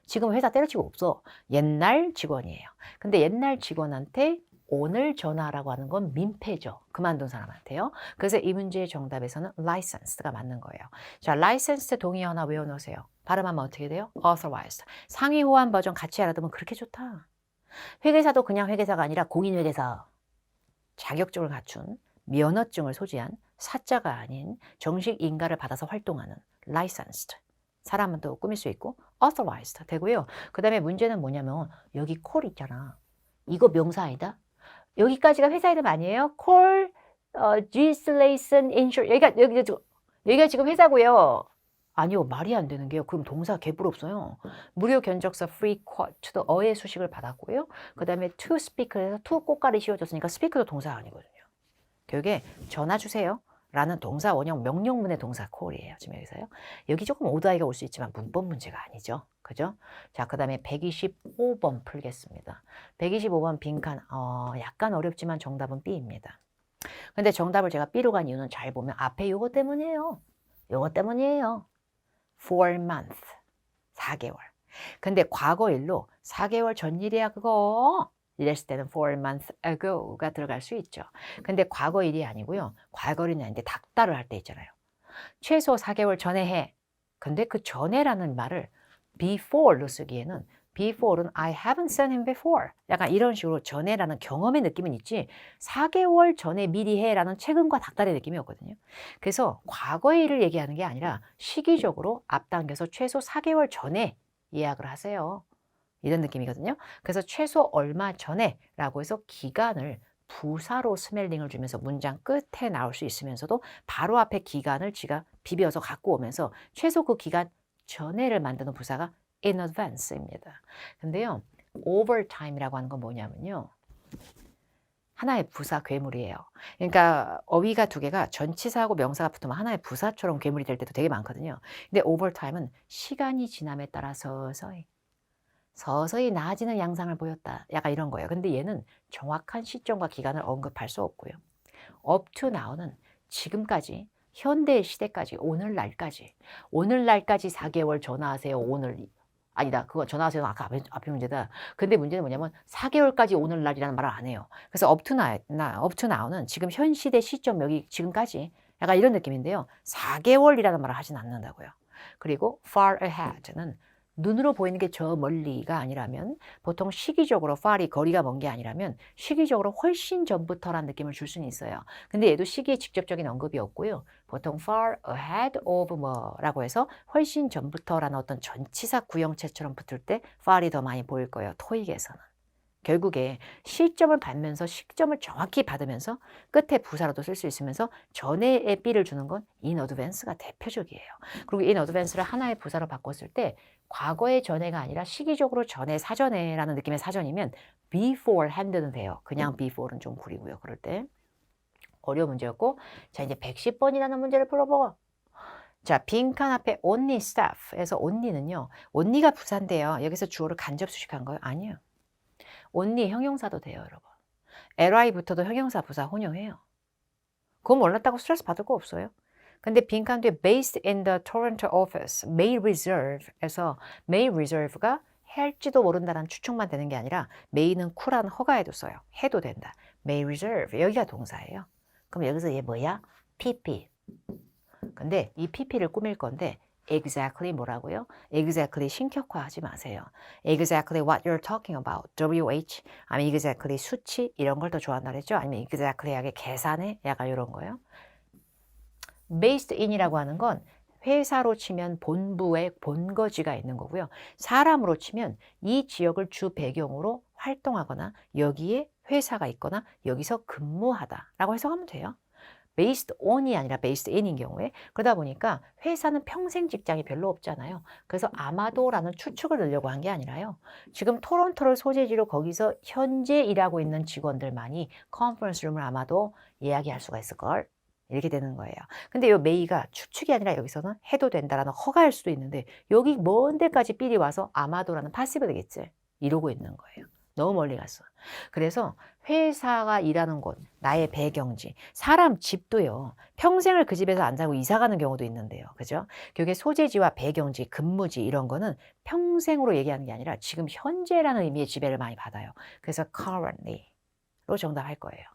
지금 회사 때려치고 없어. 옛날 직원이에요. 근데 옛날 직원한테 오늘 전화라고 하는 건 민폐죠. 그만둔 사람한테요. 그래서 이 문제의 정답에서는 licensed가 맞는 거예요. 자, licensed 동의 하나 외워놓으세요. 발음하면 어떻게 돼요? authorized. 상위 호환 버전 같이 알아두면 그렇게 좋다. 회계사도 그냥 회계사가 아니라 공인회계사. 자격증을 갖춘, 면허증을 소지한, 사자가 아닌 정식 인가를 받아서 활동하는 licensed. 사람은 또 꾸밀 수 있고 authorized 되고요. 그 다음에 문제는 뭐냐면 여기 call 있잖아. 이거 명사 아니다? 여기까지가 회사 이름 아니에요? call, legislation, insure. 여기가 지금 회사고요. 아니요. 말이 안 되는 게요. 그럼 동사 개뿔 없어요. 무료 견적서 free quote 어의 수식을 받았고요. 그 다음에 to speak에서 to 꽃가리 씌워줬으니까 speak도 동사 아니거든요. 결국에 전화 주세요. 라는 동사 원형 명령문의 동사 call이에요. 지금 여기서요. 여기 조금 오드아이가 올 수 있지만 문법 문제가 아니죠. 그죠? 자, 그 다음에 125번 풀겠습니다. 125번 빈칸, 약간 어렵지만 정답은 B입니다. 근데 정답을 제가 B로 간 이유는 잘 보면 앞에 요거 때문이에요. 요거 때문이에요. 4 month, 4개월. 근데 과거일로 4개월 전 일이야 그거. 이랬을 때는 4 months ago가 들어갈 수 있죠. 근데 과거일이 아니고요. 과거일은 아닌데 닥달을 할 때 있잖아요. 최소 4개월 전에 해. 근데 그 전에라는 말을 before로 쓰기에는 before는 I haven't seen him before. 약간 이런 식으로 전에라는 경험의 느낌은 있지 4개월 전에 미리 해라는 최근과 닥달의 느낌이 없거든요. 그래서 과거의 일을 얘기하는 게 아니라 시기적으로 앞당겨서 최소 4개월 전에 예약을 하세요. 이런 느낌이거든요. 그래서 최소 얼마 전에 라고 해서 기간을 부사로 스멜링을 주면서 문장 끝에 나올 수 있으면서도 바로 앞에 기간을 지가 비벼서 갖고 오면서 최소 그 기간 전에를 만드는 부사가 in advance입니다. 근데요. overtime이라고 하는 건 뭐냐면요. 하나의 부사 괴물이에요. 그러니까 어휘가 두 개가 전치사하고 명사가 붙으면 하나의 부사처럼 괴물이 될 때도 되게 많거든요. 근데 overtime은 시간이 지남에 따라 서서히 나아지는 양상을 보였다. 약간 이런 거예요. 근데 얘는 정확한 시점과 기간을 언급할 수 없고요. up to now는 지금까지, 현대 시대까지, 오늘날까지 4개월 전화하세요. 아니다. 그거 전화하세요는 아까 앞에 문제다. 근데 문제는 뭐냐면 4개월까지 오늘날이라는 말을 안 해요. 그래서 up to now는 지금 현 시대 시점 여기 지금까지 약간 이런 느낌인데요. 4개월이라는 말을 하진 않는다고요. 그리고 far ahead는 눈으로 보이는 게 저 멀리가 아니라면, 보통 시기적으로 far이 거리가 먼 게 아니라면 시기적으로 훨씬 전부터라는 느낌을 줄 수는 있어요. 근데 얘도 시기에 직접적인 언급이 없고요. 보통 far ahead of 뭐라고 해서 훨씬 전부터라는 어떤 전치사 구형체처럼 붙을 때 far이 더 많이 보일 거예요. 토익에서는. 결국에 시점을 받으면서 시점을 정확히 받으면서 끝에 부사로도 쓸 수 있으면서 전에의 B를 주는 건 in advance가 대표적이에요. 그리고 in advance를 하나의 부사로 바꿨을 때 과거의 전에가 아니라 시기적으로 전에 사전에라는 느낌의 사전이면 beforehand는 돼요. 그냥 before는 좀 구리고요. 그럴 때. 어려운 문제였고, 자 이제 110번이라는 문제를 풀어보고, 자 빈칸 앞에 only staff에서 only는요. only가 부사인데요. 여기서 주어를 간접 수식한 거예요? 아니에요. only 형용사도 돼요, 여러분. li부터도 형용사 부사 혼용해요. 그거 몰랐다고 스트레스 받을 거 없어요. 근데 빈칸 뒤에 based in the Toronto office, may reserve에서 may reserve가 할지도 모른다는 추측만 되는 게 아니라 may는 쿨한 허가에도 써요. 해도 된다. may reserve 여기가 동사예요. 그럼 여기서 얘 뭐야? PP. 근데 이 PP를 꾸밀 건데 exactly 뭐라고요? exactly 신격화하지 마세요. exactly what you're talking about. WH 아니면 exactly 수치 이런 걸 더 좋아한다 그랬죠? 아니면 exactly하게 계산해? 약간 이런 거요. based in이라고 하는 건 회사로 치면 본부에 본거지가 있는 거고요. 사람으로 치면 이 지역을 주 배경으로 활동하거나 여기에 회사가 있거나 여기서 근무하다라고 해석하면 돼요. based on이 아니라 based in인 경우에 그러다 보니까 회사는 평생 직장이 별로 없잖아요. 그래서 아마도라는 추측을 넣으려고 한 게 아니라요. 지금 토론토를 소재지로 거기서 현재 일하고 있는 직원들만이 컨퍼런스 룸을 아마도 이야기할 수가 있을걸. 이렇게 되는 거예요. 근데 이 may가 추측이 아니라 여기서는 해도 된다라는 허가일 수도 있는데 여기 먼 데까지 삘이 와서 아마도라는 파시브 되겠지. 이러고 있는 거예요. 너무 멀리 갔어. 그래서 회사가 일하는 곳, 나의 배경지, 사람 집도요. 평생을 그 집에서 안 살고 이사 가는 경우도 있는데요. 그죠? 그게 소재지와 배경지, 근무지 이런 거는 평생으로 얘기하는 게 아니라 지금 현재라는 의미의 지배를 많이 받아요. 그래서 currently로 정답할 거예요.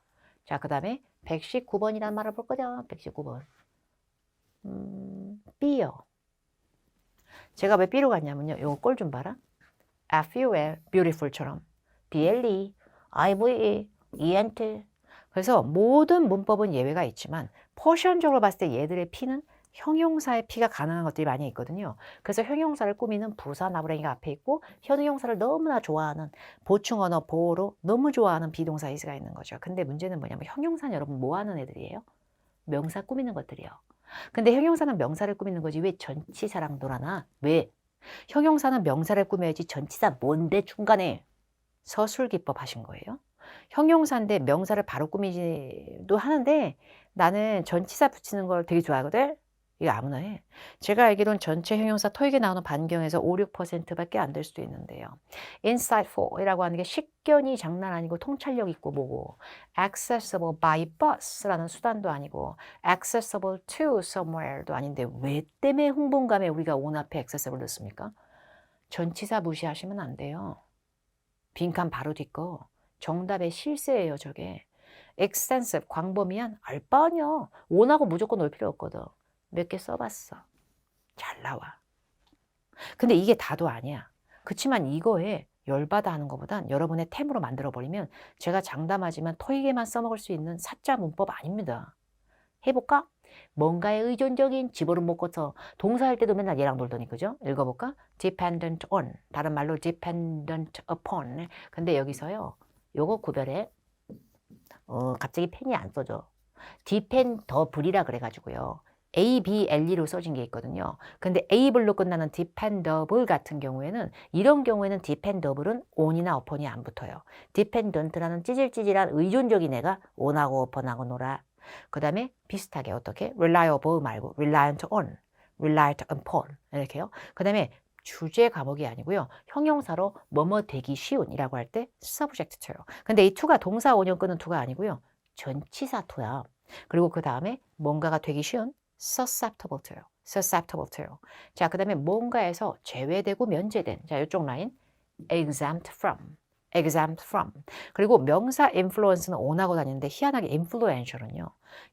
자, 그 다음에 119번이라는 말을 볼 거죠. 119번. B요. 제가 왜 B로 갔냐면요. 요거 꼴 좀 봐라. FUL, beautiful처럼. BLE, IVE, ENT. 그래서 모든 문법은 예외가 있지만 포션적으로 봤을 때 얘들의 P는 형용사의 P가 가능한 것들이 많이 있거든요. 그래서 형용사를 꾸미는 부사 나부랭이가 앞에 있고 형용사를 너무나 좋아하는 보충 언어 보호로 너무 좋아하는 비동사 is가 있는 거죠. 근데 문제는 뭐냐면 형용사는 여러분 뭐 하는 애들이에요? 명사 꾸미는 것들이요. 근데 형용사는 명사를 꾸미는 거지 왜 전치사랑 놀아나? 왜? 형용사는 명사를 꾸며야지 전치사 뭔데 중간에 서술기법 하신 거예요? 형용사인데 명사를 바로 꾸미지도 하는데 나는 전치사 붙이는 걸 되게 좋아하거든? 이거 아무나 해. 제가 알기로는 전체 형용사 토익에 나오는 반경에서 5, 6%밖에 안 될 수도 있는데요. insightful이라고 하는 게 식견이 장난 아니고 통찰력 있고 뭐고 accessible by bus라는 수단도 아니고 accessible to somewhere도 아닌데 왜 때문에 흥분감에 우리가 온 앞에 accessible 넣습니까? 전치사 무시하시면 안 돼요. 빈칸 바로 뒷거 정답의 실세예요 저게. extensive 광범위한 알바냐. 원하고 무조건 올 필요 없거든. 몇 개 써봤어. 잘 나와. 근데 이게 다도 아니야. 그치만 이거에 열받아 하는 것보단 여러분의 템으로 만들어버리면 제가 장담하지만 토익에만 써먹을 수 있는 사자 문법 아닙니다. 해볼까? 뭔가에 의존적인 집어를 묶어서 동사할 때도 맨날 얘랑 놀더니 그죠? 읽어볼까? dependent on 다른 말로 dependent upon 근데 여기서요 요거 구별해 갑자기 펜이 안 써져 depend 더 불이라 그래가지고요 ABLE로 써진 게 있거든요. 근데 able로 끝나는 dependable 같은 경우에는 이런 경우에는 dependable은 on이나 upon이 안 붙어요. dependent라는 찌질찌질한 의존적인 애가 on하고 upon하고 놀아. 그 다음에 비슷하게 어떻게? reliable 말고 reliant on, reliant upon 이렇게요. 그 다음에 주제 과목이 아니고요. 형용사로 뭐뭐 되기 쉬운이라고 할 때 subject to요. 근데 이 to가 동사 원형 끄는 to가 아니고요. 전치사 to야. 그리고 그 다음에 뭔가가 되기 쉬운 susceptible to요. susceptible to요. 자, 그 다음에 뭔가에서 제외되고 면제된. 자, 이쪽 라인 exempt from. exempt from. 그리고 명사 influence는 on하고 다니는데 희한하게 influential은요.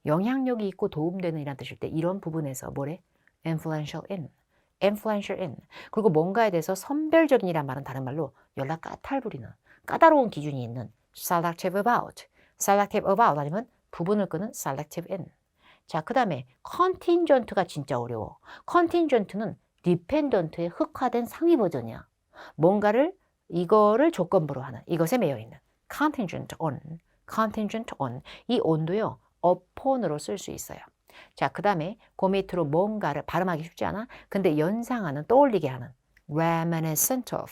영향력이 있고 도움되는 이란 뜻일 때 이런 부분에서 뭐래? influential in. influential in. 그리고 뭔가에 대해서 선별적인이란 말은 다른 말로 연락 까탈 부리는 까다로운 기준이 있는 selective about. selective about 아니면 부분을 끄는 selective in. 자, 그 다음에 contingent가 진짜 어려워. contingent는 dependent의 흑화된 상위 버전이야. 뭔가를 이거를 조건부로 하는 이것에 매여 있는 contingent on, contingent on. 이 on도요 upon으로 쓸 수 있어요. 자, 그 다음에 그 밑으로 뭔가를 발음하기 쉽지 않아? 근데 연상하는 떠올리게 하는 reminiscent of,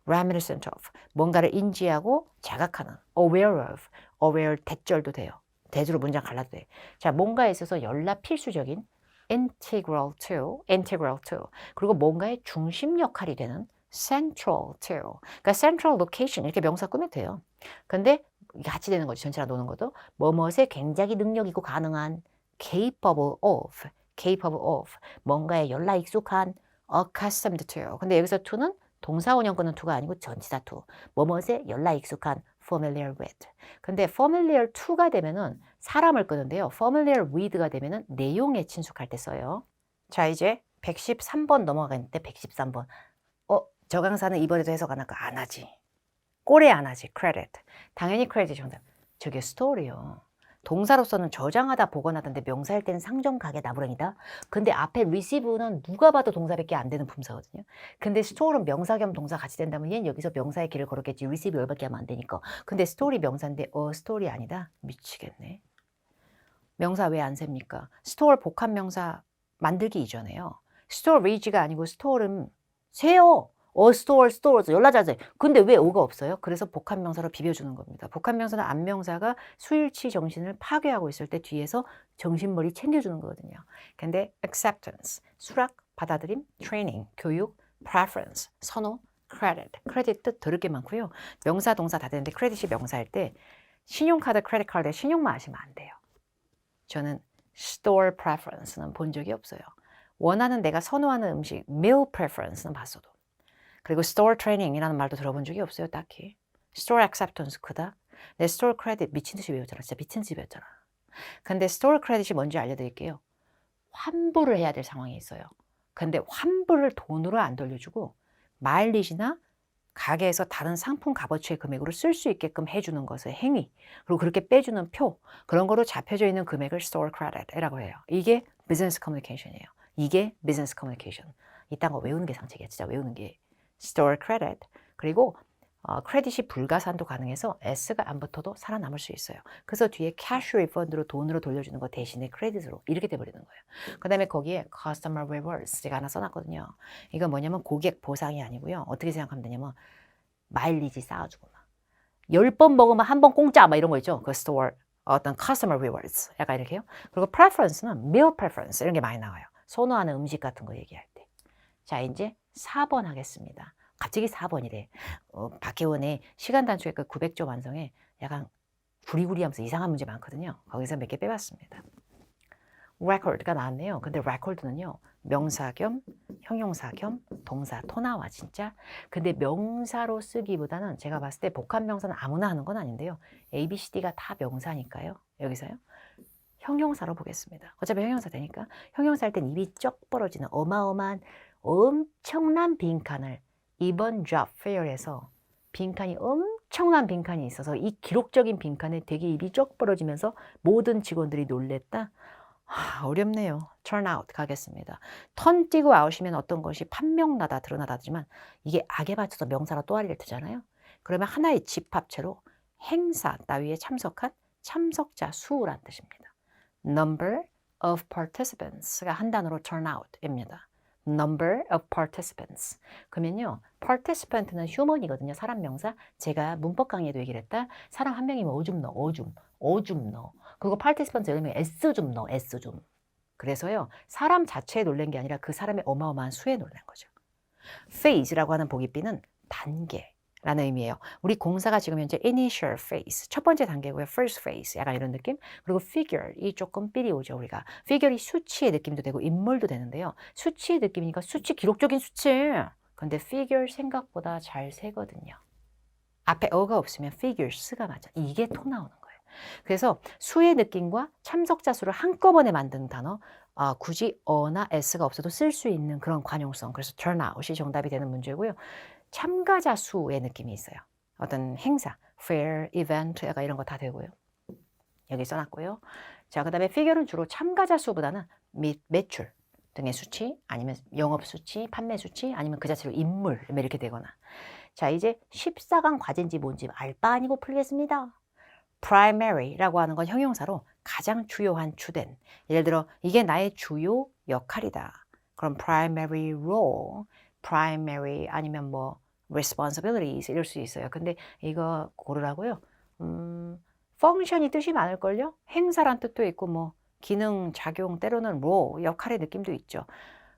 reminiscent of. 뭔가를 인지하고 자각하는 aware of, aware 대절도 돼요. 대주로 문장 갈라도 돼. 자, 뭔가에 있어서 연락 필수적인 integral to, integral to. 그리고 뭔가의 중심 역할이 되는 central to. 그러니까 central location 이렇게 명사 꾸면 돼요. 근데 이게 같이 되는 거지. 전체랑 노는 것도. 뭐뭇에 굉장히 능력 있고 가능한 capable of, capable of. 뭔가에 연락 익숙한 accustomed to. 근데 여기서 to는 동사 원형 끄는 to가 아니고 전치사 to. 뭐뭇에 연락 익숙한 familiar with. 근데 familiar to가 되면은 사람을 끄는데요. familiar with가 되면은 내용에 친숙할 때 써요. 자, 이제 113번 넘어가겠는데 113번. 저 강사는 이번에도 해석 안 할까? 안 하지. 꼴에 안 하지. credit. 당연히 credit 정답. 저게 스토리요. 동사로서는 저장하다 보관하던데 명사일 때는 상점 가게 나부랭이다. 근데 앞에 receive는 누가 봐도 동사밖에 안 되는 품사거든요. 근데 store는 명사 겸 동사 같이 된다면 얘는 여기서 명사의 길을 걸었겠지. receive 열받게 하면 안 되니까. 근데 story 명사인데 story 아니다? 미치겠네. 명사 왜 안 셉니까? store 복합 명사 만들기 이전에요. storage가 아니고 store는 세요. store 연락자재. 근데 왜 o가 없어요? 그래서 복합 명사로 비벼주는 겁니다. 복합 명사는 앞명사가 수일치 정신을 파괴하고 있을 때 뒤에서 정신머리 챙겨주는 거거든요. 근데 acceptance, 수락, 받아들임, training, 교육, preference, 선호, credit. credit 뜻 더럽게 많고요. 명사, 동사 다 되는데 credit이 명사일 때 신용카드, 크레딧 카드에 신용만 하시면 안 돼요. 저는 store preference는 본 적이 없어요. 원하는 내가 선호하는 음식, meal preference는 봤어도. 그리고 store training이라는 말도 들어본 적이 없어요, 딱히. store acceptance 그다. 내 store credit 미친 듯이 외웠잖아. 진짜 미친 듯이 외웠잖아. 근데 store credit이 뭔지 알려드릴게요. 환불을 해야 될 상황이 있어요. 근데 환불을 돈으로 안 돌려주고 마일리지나 가게에서 다른 상품 값어치의 금액으로 쓸 수 있게끔 해주는 것의 행위, 그리고 그렇게 빼주는 표, 그런 거로 잡혀져 있는 금액을 store credit이라고 해요. 이게 business communication이에요. 이게 business communication. 이딴 거 외우는 게 상책이야. 진짜 외우는 게. store credit. 그리고 크레딧이 불가산도 가능해서 S가 안 붙어도 살아남을 수 있어요. 그래서 뒤에 cash refund로 돈으로 돌려주는 거 대신에 크레딧으로 이렇게 돼버리는 거예요. 그 다음에 거기에 customer rewards 제가 하나 써놨거든요. 이건 뭐냐면 고객 보상이 아니고요. 어떻게 생각하면 되냐면 마일리지 쌓아주고 막 10번 먹으면 한 번 공짜 막 이런 거 있죠. 그 store 어떤 customer rewards 약간 이렇게요. 그리고 preference는 meal preference 이런 게 많이 나와요. 선호하는 음식 같은 거 얘기할 때. 자, 이제 4번 하겠습니다. 갑자기 4번이래. 박혜원의 시간 단축의 그 900조 완성에 약간 구리구리하면서 이상한 문제 많거든요. 거기서 몇 개 빼봤습니다. record가 나왔네요. 근데 record는요. 명사 겸 형용사 겸 동사 토 나와 진짜. 근데 명사로 쓰기보다는 제가 봤을 때 복합 명사는 아무나 하는 건 아닌데요. A, B, C, D가 다 명사니까요. 여기서요. 형용사로 보겠습니다. 어차피 형용사 되니까. 형용사 할 땐 입이 쩍 벌어지는 어마어마한 엄청난 빈칸을 이번 job fair에서 빈칸이 엄청난 빈칸이 있어서 이 기록적인 빈칸에 되게 입이 쩍 벌어지면서 모든 직원들이 놀랬다. 어렵네요. turn out 가겠습니다. 턴 띄고 아웃이면 어떤 것이 판명나다 드러나다지만 이게 악에 받쳐서 명사로 또 알릴 테잖아요. 그러면 하나의 집합체로 행사 따위에 참석한 참석자 수란 뜻입니다. number of participants가 한 단어로 turnout입니다. number of participants. 그러면요, participant는 human이거든요. 사람 명사. 제가 문법 강의에도 얘기를 했다. 사람 한 명이면 오줌 넣어, 오줌 넣어. 그리고 participants 이러면 S 좀 넣어, S 좀. 그래서요, 사람 자체에 놀란 게 아니라 그 사람의 어마어마한 수에 놀란 거죠. phase라고 하는 보기비는 단계라는 의미예요. 우리 공사가 지금 현재 initial phase, 첫 번째 단계고요. first phase, 약간 이런 느낌. 그리고 figure, 이 조금 삘이 오죠, 우리가. figure이 수치의 느낌도 되고 인물도 되는데요. 수치의 느낌이니까 수치, 기록적인 수치. 근데 figure 생각보다 잘 세거든요. 앞에 어가 없으면 figures가 맞아. 이게 토 나오는 거예요. 그래서 수의 느낌과 참석자 수를 한꺼번에 만드는 단어, 굳이 어나 s가 없어도 쓸 수 있는 그런 관용성. 그래서 turnout이 정답이 되는 문제고요. 참가자 수의 느낌이 있어요. 어떤 행사, fair, event, 약간 이런 거 다 되고요. 여기 써놨고요. 자, 그 다음에 figure는 주로 참가자 수보다는 매출 등의 수치, 아니면 영업 수치, 판매 수치, 아니면 그 자체로 인물 이렇게 되거나. 자, 이제 14강 과제인지 뭔지 알 바 아니고 풀겠습니다. primary라고 하는 건 형용사로 가장 주요한 주된. 예를 들어 이게 나의 주요 역할이다. 그럼 primary role, primary 아니면 뭐 responsibilities 이럴 수 있어요. 근데 이거 고르라고요. function이 뜻이 많을걸요? 행사란 뜻도 있고 뭐 기능, 작용, 때로는 role, 역할의 느낌도 있죠.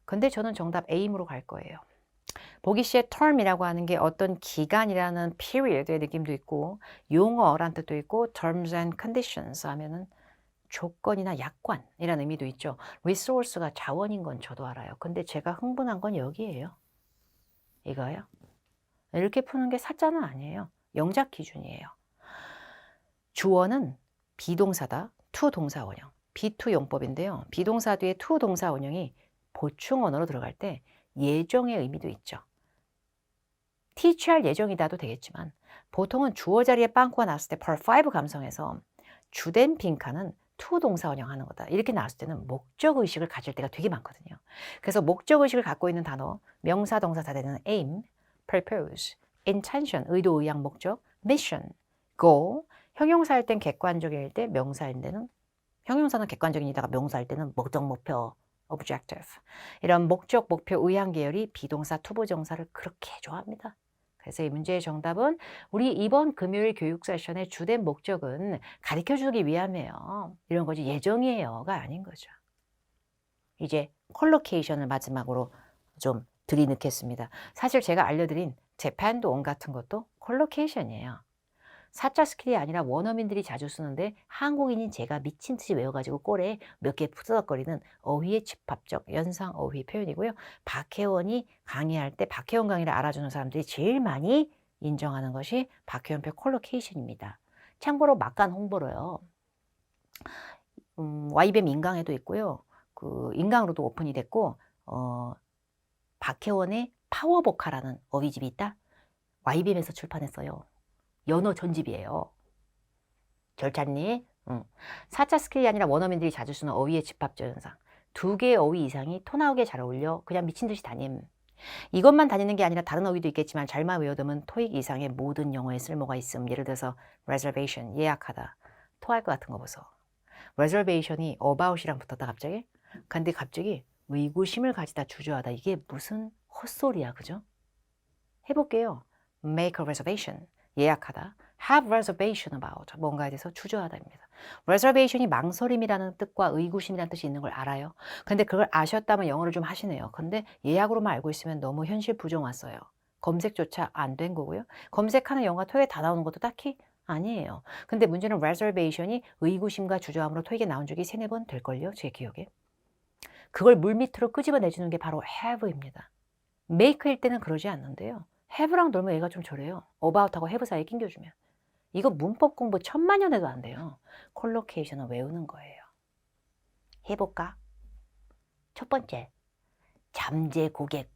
근데 저는 정답 A임으로 갈 거예요. 보기 씨의 term이라고 하는 게 어떤 기간이라는 period의 느낌도 있고 용어란 뜻도 있고 terms and conditions 하면은 조건이나 약관이라는 의미도 있죠. resource가 자원인 건 저도 알아요. 근데 제가 흥분한 건 여기에요. 이거요. 이렇게 푸는 게 사자는 아니에요. 영작 기준이에요. 주어는 비동사다. to 동사 원형. be to 용법인데요. 비동사 뒤에 to 동사 원형이 보충 언어로 들어갈 때 예정의 의미도 있죠. teach할 예정이다도 되겠지만 보통은 주어 자리에 빵꾸가 났을 때 part 5 감성에서 주된 빈칸은 to 동사 원형 하는 거다. 이렇게 나왔을 때는 목적의식을 가질 때가 되게 많거든요. 그래서 목적의식을 갖고 있는 단어, 명사, 동사 다 되는 aim, purpose, intention, 의도, 의향, 목적, mission, goal, 형용사일 땐 객관적일 때, 명사일 때는 형용사는 객관적이다가 명사일 때는 목적, 목표, objective. 이런 목적, 목표, 의향 계열이 비동사, 투부정사를 그렇게 좋아합니다. 그래서 이 문제의 정답은 우리 이번 금요일 교육 세션의 주된 목적은 가르쳐주기 위함이에요. 이런 거지 예정이에요가 아닌 거죠. 이제 콜로케이션을 마지막으로 좀 들이넣겠습니다. 사실 제가 알려드린 재판도 온 같은 것도 콜로케이션이에요. 사자 스킬이 아니라 원어민들이 자주 쓰는데 한국인인 제가 미친 듯이 외워가지고 꼴에 몇 개 푸드덕거리는 어휘의 집합적 연상 어휘 표현이고요. 박혜원이 강의할 때 박혜원 강의를 알아주는 사람들이 제일 많이 인정하는 것이 박혜원표 콜로케이션입니다. 참고로 막간 홍보로요. YBM 인강에도 있고요. 그 인강으로도 오픈이 됐고 박혜원의 파워보카라는 어휘집이 있다. YBM에서 출판했어요. 연어 전집이에요. 절찬리. 사자 스킬이 아니라 원어민들이 자주 쓰는 어휘의 집합적 현상. 2개의 어휘 이상이 토 나오게 잘 어울려 그냥 미친 듯이 다님. 이것만 다니는 게 아니라 다른 어휘도 있겠지만 잘만 외워두면 토익 이상의 모든 영어에 쓸모가 있음. 예를 들어서 reservation, 예약하다. 토할 것 같은 거 보소. reservation이 about이랑 붙었다 갑자기. 근데 갑자기 의구심을 가지다 주저하다. 이게 무슨 헛소리야, 그죠? 해볼게요. make a reservation. 예약하다. have reservation about. 뭔가에 대해서 주저하다입니다. reservation이 망설임이라는 뜻과 의구심이라는 뜻이 있는 걸 알아요. 근데 그걸 아셨다면 영어를 좀 하시네요. 근데 예약으로만 알고 있으면 너무 현실 부정 왔어요. 검색조차 안 된 거고요. 검색하는 영어가 토익에 다 나오는 것도 딱히 아니에요. 근데 문제는 reservation이 의구심과 주저함으로 토익에 나온 적이 3-4번 될걸요. 제 기억에. 그걸 물밑으로 끄집어내주는 게 바로 have입니다. make일 때는 그러지 않는데요. have랑 놀면 얘가 좀 저래요. about하고 have 사이에 낑겨주면. 이거 문법 공부 1000만 년 해도 안 돼요. 콜로케이션을 외우는 거예요. 해볼까? 첫 번째, 잠재 고객,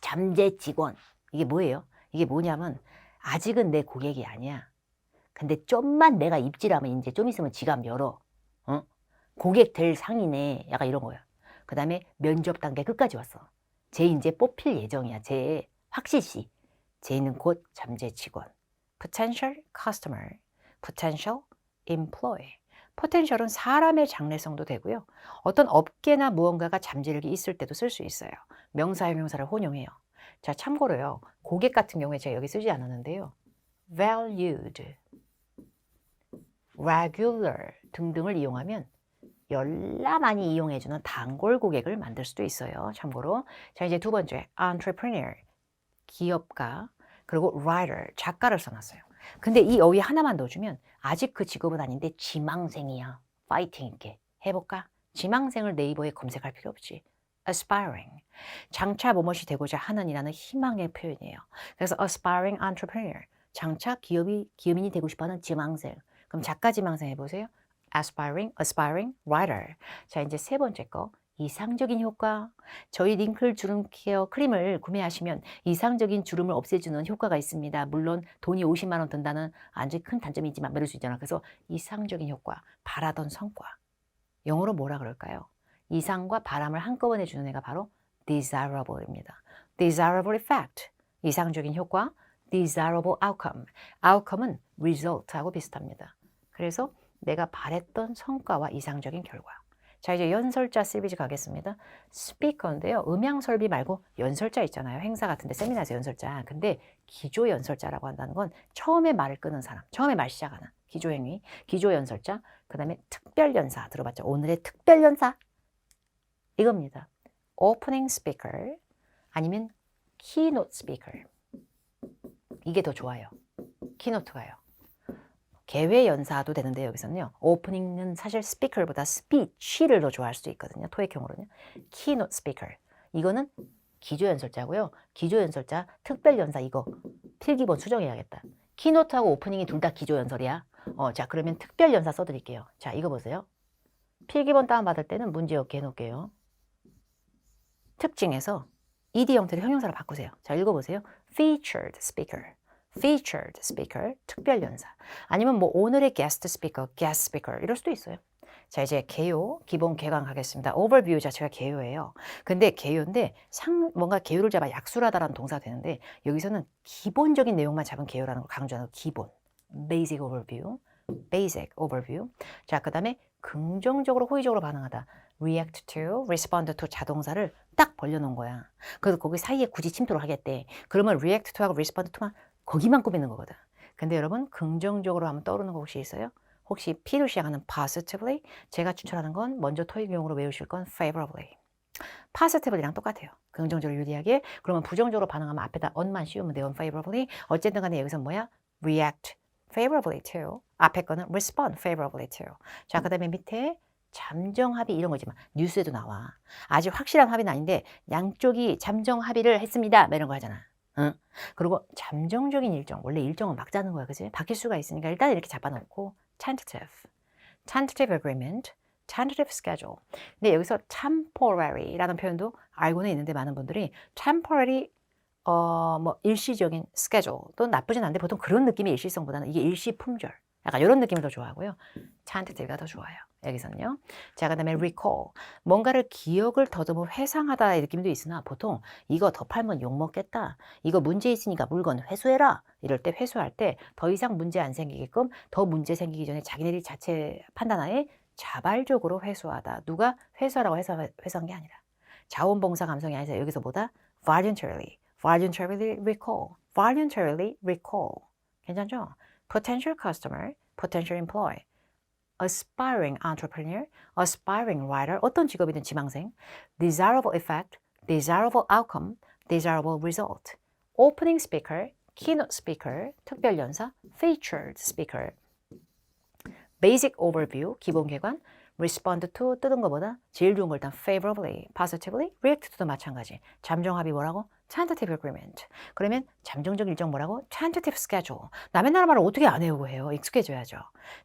잠재 직원. 이게 뭐예요? 이게 뭐냐면 아직은 내 고객이 아니야. 근데 좀만 내가 입질하면 이제 좀 있으면 지갑 열어. 고객 될 상이네. 약간 이런 거야. 그 다음에 면접 단계 끝까지 왔어. 쟤 이제 뽑힐 예정이야. 쟤 확실시. 쟤는 곧 잠재 직원. potential customer, potential employee, 포텐셜은 사람의 장래성도 되고요. 어떤 업계나 무언가가 잠재력이 있을 때도 쓸 수 있어요. 명사, 형용사를 혼용해요. 자, 참고로요. 고객 같은 경우에 제가 여기 쓰지 않았는데요. valued, regular 등등을 이용하면 열나 많이 이용해주는 단골 고객을 만들 수도 있어요. 참고로. 자, 이제 두 번째, entrepreneur, 기업가, 그리고 writer, 작가를 써놨어요. 근데 이 어휘 하나만 넣어주면 아직 그 직업은 아닌데 지망생이야. 파이팅 있게 해볼까? 지망생을 네이버에 검색할 필요 없지. aspiring, 장차 뭐뭇이 되고자 하는이라는 희망의 표현이에요. 그래서 aspiring entrepreneur, 장차 기업인이 되고 싶어하는 지망생. 그럼 작가 지망생 해보세요. aspiring writer. 자, 이제 세 번째 거. 이상적인 효과. 저희 링클 주름 케어 크림을 구매하시면 이상적인 주름을 없애주는 효과가 있습니다. 물론 돈이 50만 원 든다는 아주 큰 단점이지만 이럴 수 있잖아. 그래서 이상적인 효과, 바라던 성과. 영어로 뭐라 그럴까요? 이상과 바람을 한꺼번에 주는 애가 바로 desirable입니다. desirable effect, 이상적인 효과, desirable outcome. outcome은 result하고 비슷합니다. 그래서 내가 바랬던 성과와 이상적인 결과. 자, 이제 연설자 시리즈 가겠습니다. 스피커인데요. 음향 설비 말고 연설자 있잖아요. 행사 같은데 세미나에서 연설자. 근데 기조 연설자라고 한다는 건 처음에 말을 끄는 사람, 처음에 말 시작하는 기조 행위, 기조 연설자. 그 다음에 특별 연사 들어봤죠? 오늘의 특별 연사 이겁니다. 오프닝 스피커 아니면 키노트 스피커. 이게 더 좋아요. 키노트가요. 개회 연사도 되는데 여기서는요. 오프닝은 사실 스피커보다 스피치를 더 좋아할 수도 있거든요. 토익형으로는요. 키노트 스피커. 이거는 기조 연설자고요. 기조 연설자, 특별 연사 이거 필기본 수정해야겠다. 키노트하고 오프닝이 둘 다 기조 연설이야. 자, 그러면 특별 연사 써드릴게요. 자, 이거 보세요. 필기본 다운받을 때는 문제 없게 해놓을게요. 특징에서 ed 형태를 형용사로 바꾸세요. 자, 읽어보세요. featured speaker. featured speaker, 특별 연사. 아니면 뭐 오늘의 guest speaker, guest speaker 이럴 수도 있어요. 자, 이제 개요, 기본 개강 하겠습니다. overview 자체가 개요예요. 근데 개요인데 뭔가 개요를 잡아 약술하다라는 동사가 되는데 여기서는 기본적인 내용만 잡은 개요라는 걸 강조하는 거 기본. basic overview, basic overview. 자, 그 다음에 긍정적으로 호의적으로 반응하다. react to, respond to 자동사를 딱 벌려놓은 거야. 그래서 거기 사이에 굳이 침투를 하겠대. 그러면 react to하고 respond to만 거기만 꾸미는 거거든. 근데 여러분 긍정적으로 하면 떠오르는 거 혹시 있어요? 혹시 P로 시작하는 positively? 제가 추천하는 건 먼저 토익용으로 외우실 건 favorably. positively랑 똑같아요. 긍정적으로 유리하게. 그러면 부정적으로 반응하면 앞에다 on만 씌우면 돼요. unfavorably. 어쨌든 간에 여기서 뭐야? react favorably to. 앞에 거는 respond favorably to. 자, 그 다음에 밑에 잠정 합의 이런 거지만 뉴스에도 나와. 아직 확실한 합의는 아닌데 양쪽이 잠정 합의를 했습니다. 이런 거 하잖아. 응? 그리고 잠정적인 일정, 원래 일정은 막 짜는 거야, 그지? 바뀔 수가 있으니까 일단 이렇게 잡아놓고 tentative, tentative agreement, tentative schedule. 근데 여기서 temporary라는 표현도 알고는 있는데 많은 분들이 temporary 뭐 일시적인 schedule 또 나쁘진 않은데 보통 그런 느낌의 일시성보다는 이게 일시 품절. 약간 이런 느낌을 더 좋아하고요. tentative가 더 좋아요. 여기서는요. 자, 그 다음에 recall. 뭔가를 기억을 더듬어 회상하다의 느낌도 있으나 보통 이거 더 팔면 욕먹겠다. 이거 문제 있으니까 물건 회수해라. 이럴 때 회수할 때 더 이상 문제 안 생기게끔 더 문제 생기기 전에 자기네들이 자체 판단하에 자발적으로 회수하다. 누가 회수하라고 회수한 게 아니라. 자원봉사 감성이 아니라 여기서 뭐다? voluntarily, voluntarily recall, voluntarily recall. 괜찮죠? potential customer, potential employee, aspiring entrepreneur, aspiring writer, 어떤 직업이든 지망생, desirable effect, desirable outcome, desirable result, opening speaker, keynote speaker, 특별 연사, featured speaker, basic overview, 기본 개관, respond to, 뜯은 것보다 제일 좋은 걸 일단 favorably, positively, react to도 마찬가지. 잠정 합의 뭐라고? tentative agreement. 그러면 잠정적 일정 뭐라고? tentative schedule. 남의 나라 말을 어떻게 안 외우고 해요? 익숙해져야죠.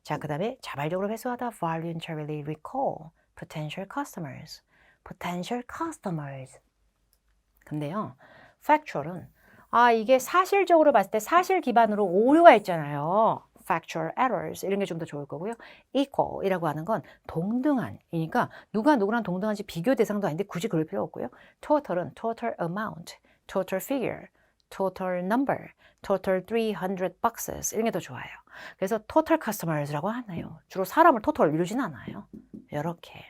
자, 그 다음에 자발적으로 회수하다 voluntarily recall potential customers. potential customers. 근데요, factual은 이게 사실적으로 봤을 때 사실 기반으로 오류가 있잖아요. factual errors 이런 게 좀 더 좋을 거고요. equal이라고 하는 건 동등한이니까 누가 누구랑 동등한지 비교 대상도 아닌데 굳이 그럴 필요 없고요. total은 total amount, total figure, total number, total 300 boxes 이런 게 더 좋아요. 그래서 total customers라고 하나요. 주로 사람을 total 이루진 않아요. 이렇게.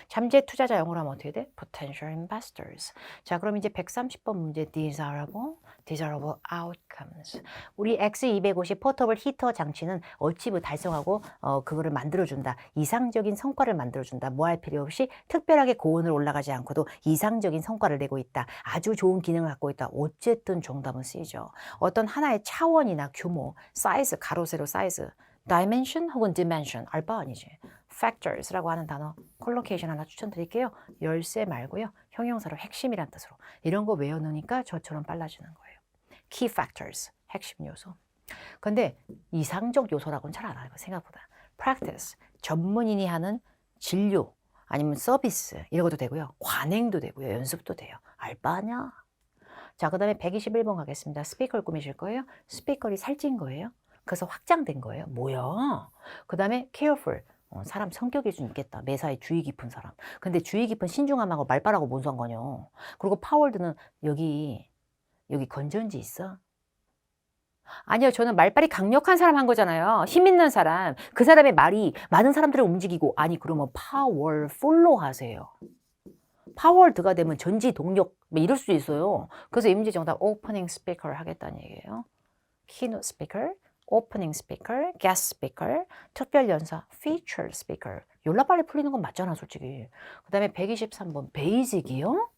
잠재 투자자 영어로 하면 어떻게 돼? potential investors. 자, 그럼 이제 130번 문제 desirable outcomes. 우리 X250 포터블 히터 장치는 어치브 달성하고 그거를 만들어준다. 이상적인 성과를 만들어준다. 뭐 할 필요 없이 특별하게 고온을 올라가지 않고도 이상적인 성과를 내고 있다. 아주 좋은 기능을 갖고 있다. 어쨌든 정답은 C죠. 어떤 하나의 차원이나 규모, 사이즈, 가로 세로 사이즈, dimension 혹은 dimension, 알바 아니지. factors라고 하는 단어, 콜로케이션 하나 추천드릴게요. 열쇠 말고요. 형용사로 핵심이란 뜻으로. 이런 거 외워놓으니까 저처럼 빨라지는 거예요. key factors, 핵심 요소. 근데 이상적 요소라고는 잘 안 알아요. 생각보다. practice, 전문인이 하는 진료, 아니면 서비스 이런 것도 되고요. 관행도 되고요. 연습도 돼요. 알바냐? 자, 그 다음에 121번 가겠습니다. 스피커를 꾸미실 거예요. 스피커를 살찐 거예요. 그래서 확장된 거예요. 뭐야? 그 다음에 careful. 사람 성격이 좀 있겠다. 매사에 주의 깊은 사람. 근데 주의 깊은 신중함하고 말빨하고 뭔 상관이야. 그리고 파월드는 여기 건전지 있어? 아니요. 저는 말빨이 강력한 사람 한 거잖아요. 힘 있는 사람. 그 사람의 말이 많은 사람들을 움직이고. 아니 그러면 파워풀로 하세요. 파워드가 되면 전지 동력 뭐 이럴 수 있어요. 그래서 이 문제 정답 오프닝 스피커를 하겠다는 얘기예요. 키노트 스피커, 오프닝 스피커, 게스트 스피커, 특별 연사, 피처 스피커. 열나 빨리 풀리는 건 맞잖아, 솔직히. 그다음에 123번 베이직이요?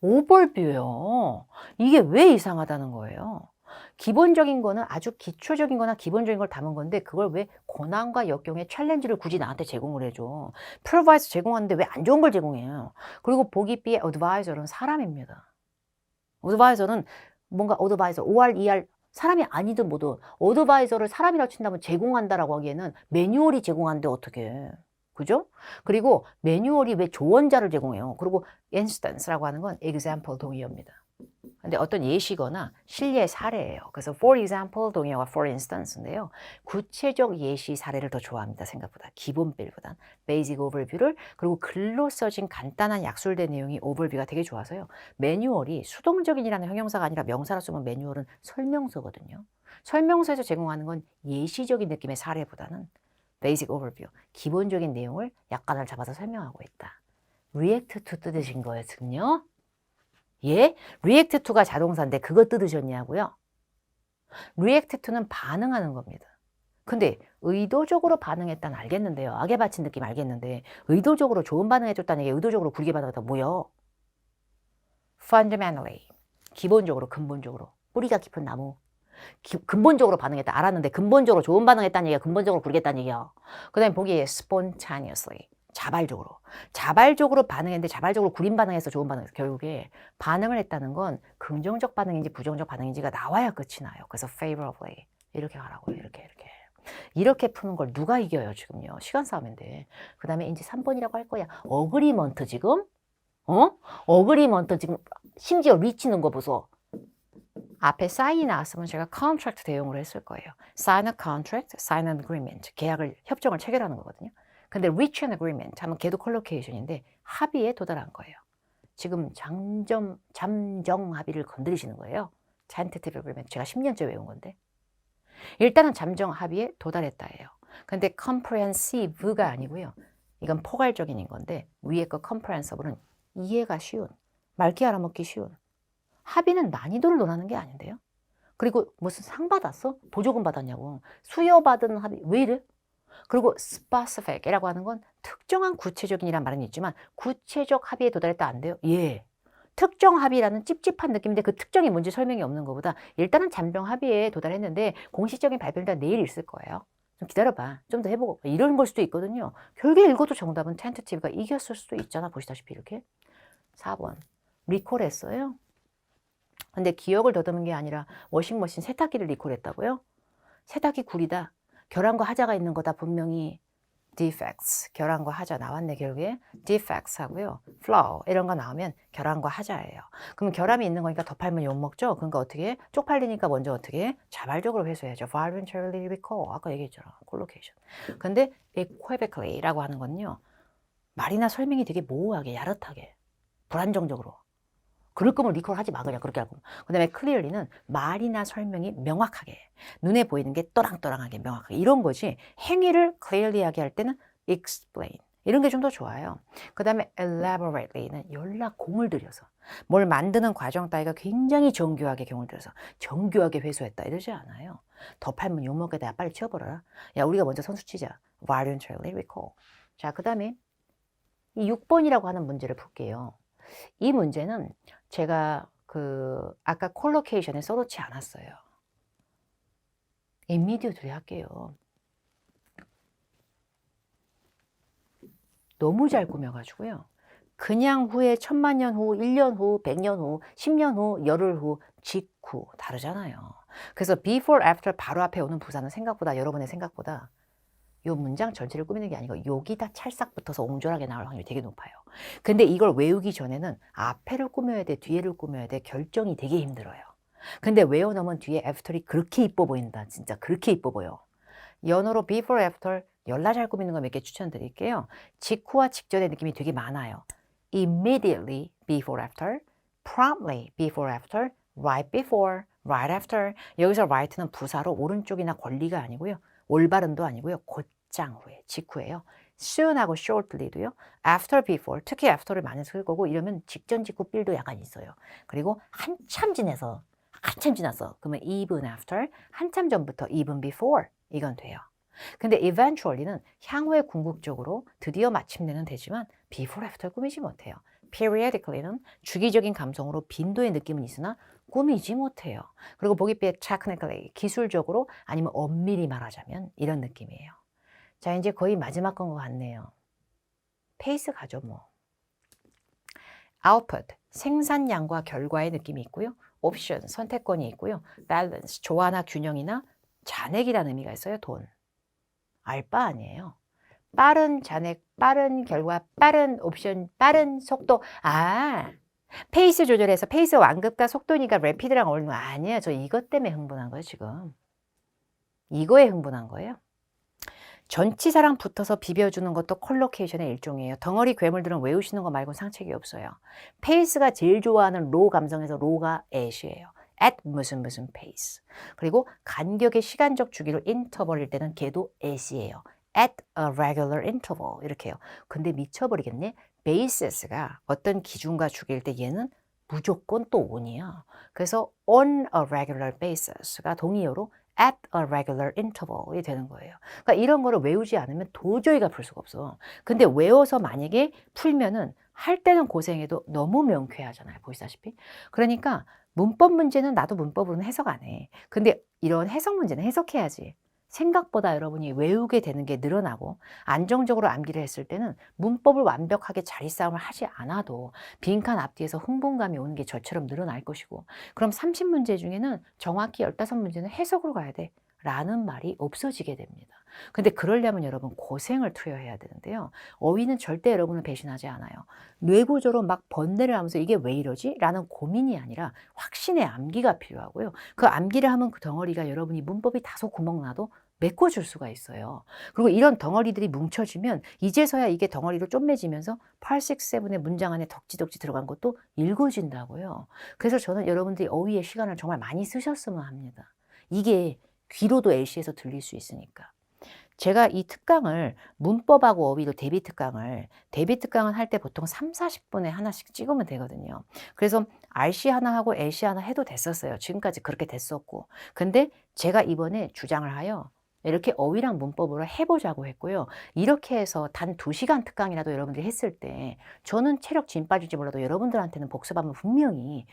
오버뷰요. 이게 왜 이상하다는 거예요? 기본적인 거는 아주 기초적인 거나 기본적인 걸 담은 건데 그걸 왜 고난과 역경의 챌린지를 굳이 나한테 제공을 해줘. 프로바이서 제공하는데 왜 안 좋은 걸 제공해요. 그리고 보기 B의 어드바이저는 사람입니다. 어드바이저는 뭔가 어드바이저 OR, ER 사람이 아니든 뭐든 어드바이저를 사람이라고 친다면 제공한다라고 하기에는 매뉴얼이 제공하는데 어떻게 해. 그죠? 그리고 매뉴얼이 왜 조언자를 제공해요. 그리고 instance라고 하는 건 example 동의어입니다. 근데 어떤 예시거나 실례 사례예요. 그래서 for example 동의어가 for instance인데요. 구체적 예시 사례를 더 좋아합니다. 생각보다. 기본 빌보단. basic overview를 그리고 글로 써진 간단한 약술된 내용이 overview가 되게 좋아서요. 매뉴얼이 수동적인이라는 형용사가 아니라 명사로 쓰면 매뉴얼은 설명서거든요. 설명서에서 제공하는 건 예시적인 느낌의 사례보다는 basic overview, 기본적인 내용을 약간을 잡아서 설명하고 있다. react to 뜯으신 거예요, 지금요? 예? react to가 자동사인데 그거 뜯으셨냐고요? react to는 반응하는 겁니다. 근데 의도적으로 반응했다는 알겠는데요. 악에 바친 느낌 알겠는데 의도적으로 좋은 반응해줬다는 게 의도적으로 굴게 반응했다 뭐요? fundamentally, 기본적으로, 근본적으로, 뿌리가 깊은 나무. 근본적으로 반응했다. 알았는데 근본적으로 좋은 반응했다는 얘기야. 근본적으로 굴겠다는 얘기야. 그 다음에 보기에 spontaneously, 자발적으로. 자발적으로 반응했는데 자발적으로 구린 반응해서 좋은 반응해서 결국에 반응을 했다는 건 긍정적 반응인지 부정적 반응인지가 나와야 끝이 나요. 그래서 favorably 이렇게 가라고요. 이렇게 푸는 걸 누가 이겨요 지금요. 시간 싸움인데. 그 다음에 이제 3번이라고 할 거야. 어그리먼트 지금? 어그리먼트 지금 심지어 리치는 거 보소. 앞에 sign이 나왔으면 제가 contract 대용으로 했을 거예요. sign a contract, sign an agreement. 계약을, 협정을 체결하는 거거든요. 근데 reach an agreement 하면 걔도 collocation인데 합의에 도달한 거예요. 지금 잠정 합의를 건드리시는 거예요. tentative agreement. 제가 10년째 외운 건데. 일단은 잠정 합의에 도달했다예요. 근데 comprehensive가 아니고요. 이건 포괄적인 건데 위에 거 comprehensive는 이해가 쉬운, 맑게 알아먹기 쉬운. 합의는 난이도를 논하는 게 아닌데요. 그리고 무슨 상 받았어? 보조금 받았냐고. 수여받은 합의. 왜 이래? 그리고 specific이라고 하는 건 특정한 구체적인이란 말은 있지만 구체적 합의에 도달했다 안 돼요? 예. 특정 합의라는 찝찝한 느낌인데 그 특정이 뭔지 설명이 없는 것보다 일단은 잠정 합의에 도달했는데 공식적인 발표는 다 내일 있을 거예요. 좀 기다려봐. 좀 더 해보고. 이런 걸 수도 있거든요. 결국에 읽어도 정답은 tentative가 이겼을 수도 있잖아. 보시다시피 이렇게. 4번. 리콜했어요. 근데 기억을 더듬은 게 아니라 워싱머신 세탁기를 리콜했다고요? 세탁기 구리다. 결함과 하자가 있는 거다. 분명히 defects, 결함과 하자 나왔네 결국에. defects 하고요. flaw 이런 거 나오면 결함과 하자예요. 그럼 결함이 있는 거니까 더 팔면 욕먹죠? 그러니까 어떻게 해? 쪽팔리니까 먼저 어떻게 해? 자발적으로 회수해야죠. voluntarily recall. 아까 얘기했잖아. collocation. 근데 equivocally라고 하는 건요. 말이나 설명이 되게 모호하게 야릇하게 불안정적으로. 그럴 거면 리콜 하지 마. 그냥 그렇게 하고. 그 다음에 clearly는 말이나 설명이 명확하게, 눈에 보이는 게 또랑또랑하게 명확하게, 이런 거지. 행위를 clearly하게 할 때는 explain. 이런 게 좀 더 좋아요. 그 다음에 elaborately는 연락 공을 들여서, 뭘 만드는 과정 따위가 굉장히 정교하게 공을 들여서 정교하게 회수했다 이러지 않아요. 더 팔면 욕먹겠다. 야, 빨리 치워버려라. 야, 우리가 먼저 선수 치자. voluntarily recall. 자, 그 다음에 이 6번이라고 하는 문제를 풀게요. 이 문제는 제가 아까 콜로케이션에 써놓지 않았어요. immediately 할게요. 너무 잘 꾸며가지고요. 그냥 후에 1000만 년 후, 1년 후, 100년 후, 10년 후, 열흘 후, 직후 다르잖아요. 그래서 before, after 바로 앞에 오는 부사는 생각보다, 여러분의 생각보다 요 문장 전체를 꾸미는 게 아니고 여기다 찰싹 붙어서 옹졸하게 나올 확률이 되게 높아요. 근데 이걸 외우기 전에는 앞에를 꾸며야 돼, 뒤에를 꾸며야 돼, 결정이 되게 힘들어요. 근데 외워놓으면 뒤에 after이 그렇게 이뻐 보인다. 진짜 그렇게 이뻐 보여. 연어로 before, after 열나 잘 꾸미는 거 몇 개 추천드릴게요. 직후와 직전의 느낌이 되게 많아요. immediately before, after, promptly before, after, right before, right after. 여기서 right는 부사로 오른쪽이나 권리가 아니고요. 올바른도 아니고요. 곧장 후에, 직후예요. soon하고 shortly도요. after, before, 특히 after를 많이 쓸 거고, 이러면 직전, 직후 필도 약간 있어요. 그리고 한참 지나서, 한참 지났어. 그러면 even after, 한참 전부터 even before, 이건 돼요. 근데 eventually는 향후에 궁극적으로 드디어 마침내는 되지만 before, after 꾸미지 못해요. periodically는 주기적인 감성으로 빈도의 느낌은 있으나 꾸미지 못해요. 그리고 보기 삐에 technically, 기술적으로 아니면 엄밀히 말하자면 이런 느낌이에요. 자, 이제 거의 마지막 건 것 같네요. 페이스 가죠 뭐. output, 생산량과 결과의 느낌이 있고요. option, 선택권이 있고요. balance, 조화나 균형이나 잔액이라는 의미가 있어요. 돈. 알 바 아니에요. 빠른 잔액, 빠른 결과, 빠른 옵션, 빠른 속도. 아, 페이스 조절해서 페이스 완급과 속도니까 래피드랑 어울리는 거 아니에요. 저 이것 때문에 흥분한 거예요, 지금. 이거에 흥분한 거예요. 전치사랑 붙어서 비벼주는 것도 콜로케이션의 일종이에요. 덩어리 괴물들은 외우시는 거 말고 상책이 없어요. 페이스가 제일 좋아하는 로 감성에서 로가 at이에요. at 무슨 무슨 pace. 그리고 간격의 시간적 주기로 인터벌일 때는 걔도 at이에요. at a regular interval 이렇게 해요. 근데 미쳐버리겠네. basis가 어떤 기준과 주기일 때 얘는 무조건 또 on이야. 그래서 on a regular basis가 동의어로 at a regular interval이 되는 거예요. 그러니까 이런 거를 외우지 않으면 도저히 풀 수가 없어. 근데 외워서 만약에 풀면은 할 때는 고생해도 너무 명쾌하잖아요. 보시다시피. 그러니까 문법 문제는 나도 문법으로는 해석 안 해. 근데 이런 해석 문제는 해석해야지. 생각보다 여러분이 외우게 되는 게 늘어나고 안정적으로 암기를 했을 때는 문법을 완벽하게 자리싸움을 하지 않아도 빈칸 앞뒤에서 흥분감이 오는 게 저처럼 늘어날 것이고, 그럼 30문제 중에는 정확히 15문제는 해석으로 가야 돼 라는 말이 없어지게 됩니다. 근데 그러려면 여러분 고생을 투여해야 되는데요. 어휘는 절대 여러분을 배신하지 않아요. 뇌구조로 막 번뇌를 하면서 이게 왜 이러지? 라는 고민이 아니라 확신의 암기가 필요하고요. 그 암기를 하면 그 덩어리가 여러분이 문법이 다소 구멍 나도 메꿔줄 수가 있어요. 그리고 이런 덩어리들이 뭉쳐지면 이제서야 이게 덩어리로 쪼매지면서 8, 6, 7의 문장 안에 덕지덕지 들어간 것도 읽어진다고요. 그래서 저는 여러분들이 어휘의 시간을 정말 많이 쓰셨으면 합니다. 이게 귀로도 LC에서 들릴 수 있으니까. 제가 이 특강을 문법하고 어휘로 대비 특강을 할 때 보통 3, 40분에 하나씩 찍으면 되거든요. 그래서 RC 하나 하고 LC 하나 해도 됐었어요. 지금까지 그렇게 됐었고. 근데 제가 이번에 주장을 하여 이렇게 어휘랑 문법으로 해보자고 했고요. 이렇게 해서 단 2시간 특강이라도 여러분들이 했을 때 저는 체력 진 빠질지 몰라도 여러분들한테는 복습하면 분명히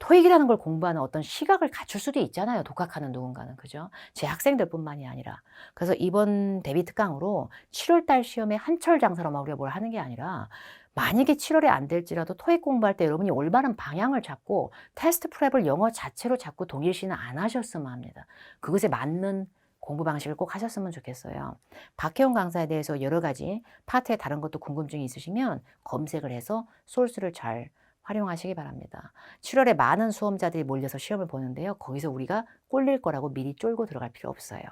토익이라는 걸 공부하는 어떤 시각을 갖출 수도 있잖아요. 독학하는 누군가는. 그죠? 제 학생들뿐만이 아니라. 그래서 이번 대비 특강으로 7월달 시험에 한철 장사로 막 우리가 뭘 하는 게 아니라 만약에 7월에 안 될지라도 토익 공부할 때 여러분이 올바른 방향을 잡고 테스트 프랩을 영어 자체로 잡고 동일시는 안 하셨으면 합니다. 그것에 맞는 공부 방식을 꼭 하셨으면 좋겠어요. 박혜원 강사에 대해서 여러 가지 파트에 다른 것도 궁금증이 있으시면 검색을 해서 소스를 잘 활용하시기 바랍니다. 7월에 많은 수험자들이 몰려서 시험을 보는데요. 거기서 우리가 꼴릴 거라고 미리 쫄고 들어갈 필요 없어요.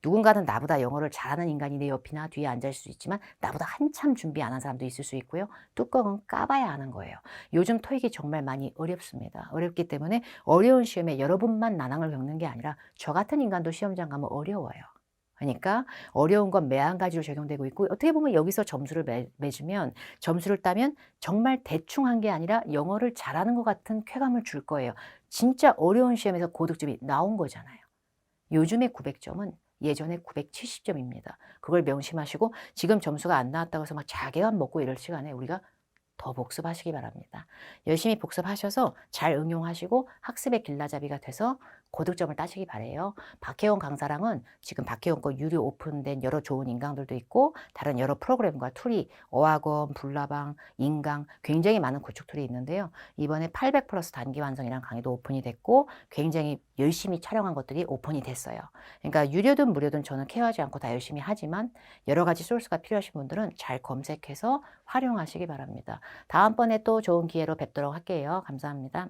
누군가는 나보다 영어를 잘하는 인간이 내 옆이나 뒤에 앉아 있을 수 있지만 나보다 한참 준비 안 한 사람도 있을 수 있고요. 뚜껑은 까봐야 하는 거예요. 요즘 토익이 정말 많이 어렵습니다. 어렵기 때문에 어려운 시험에 여러분만 난항을 겪는 게 아니라 저 같은 인간도 시험장 가면 어려워요. 그러니까 어려운 건 매한가지로 적용되고 있고 어떻게 보면 여기서 점수를 매주면 점수를 따면 정말 대충 한 게 아니라 영어를 잘하는 것 같은 쾌감을 줄 거예요. 진짜 어려운 시험에서 고득점이 나온 거잖아요. 요즘의 900점은 예전에 970점입니다. 그걸 명심하시고 지금 점수가 안 나왔다고 해서 막 자괴감 먹고 이럴 시간에 우리가 더 복습하시기 바랍니다. 열심히 복습하셔서 잘 응용하시고 학습의 길라잡이가 돼서 고득점을 따시기 바래요. 박혜원 강사랑은 지금 박혜원 거 유료 오픈된 여러 좋은 인강들도 있고 다른 여러 프로그램과 툴이 어학원, 불나방, 인강 굉장히 많은 구축 툴이 있는데요. 이번에 800 플러스 단기 완성이라는 강의도 오픈이 됐고 굉장히 열심히 촬영한 것들이 오픈이 됐어요. 그러니까 유료든 무료든 저는 케어하지 않고 다 열심히 하지만 여러 가지 소스가 필요하신 분들은 잘 검색해서 활용하시기 바랍니다. 다음번에 또 좋은 기회로 뵙도록 할게요. 감사합니다.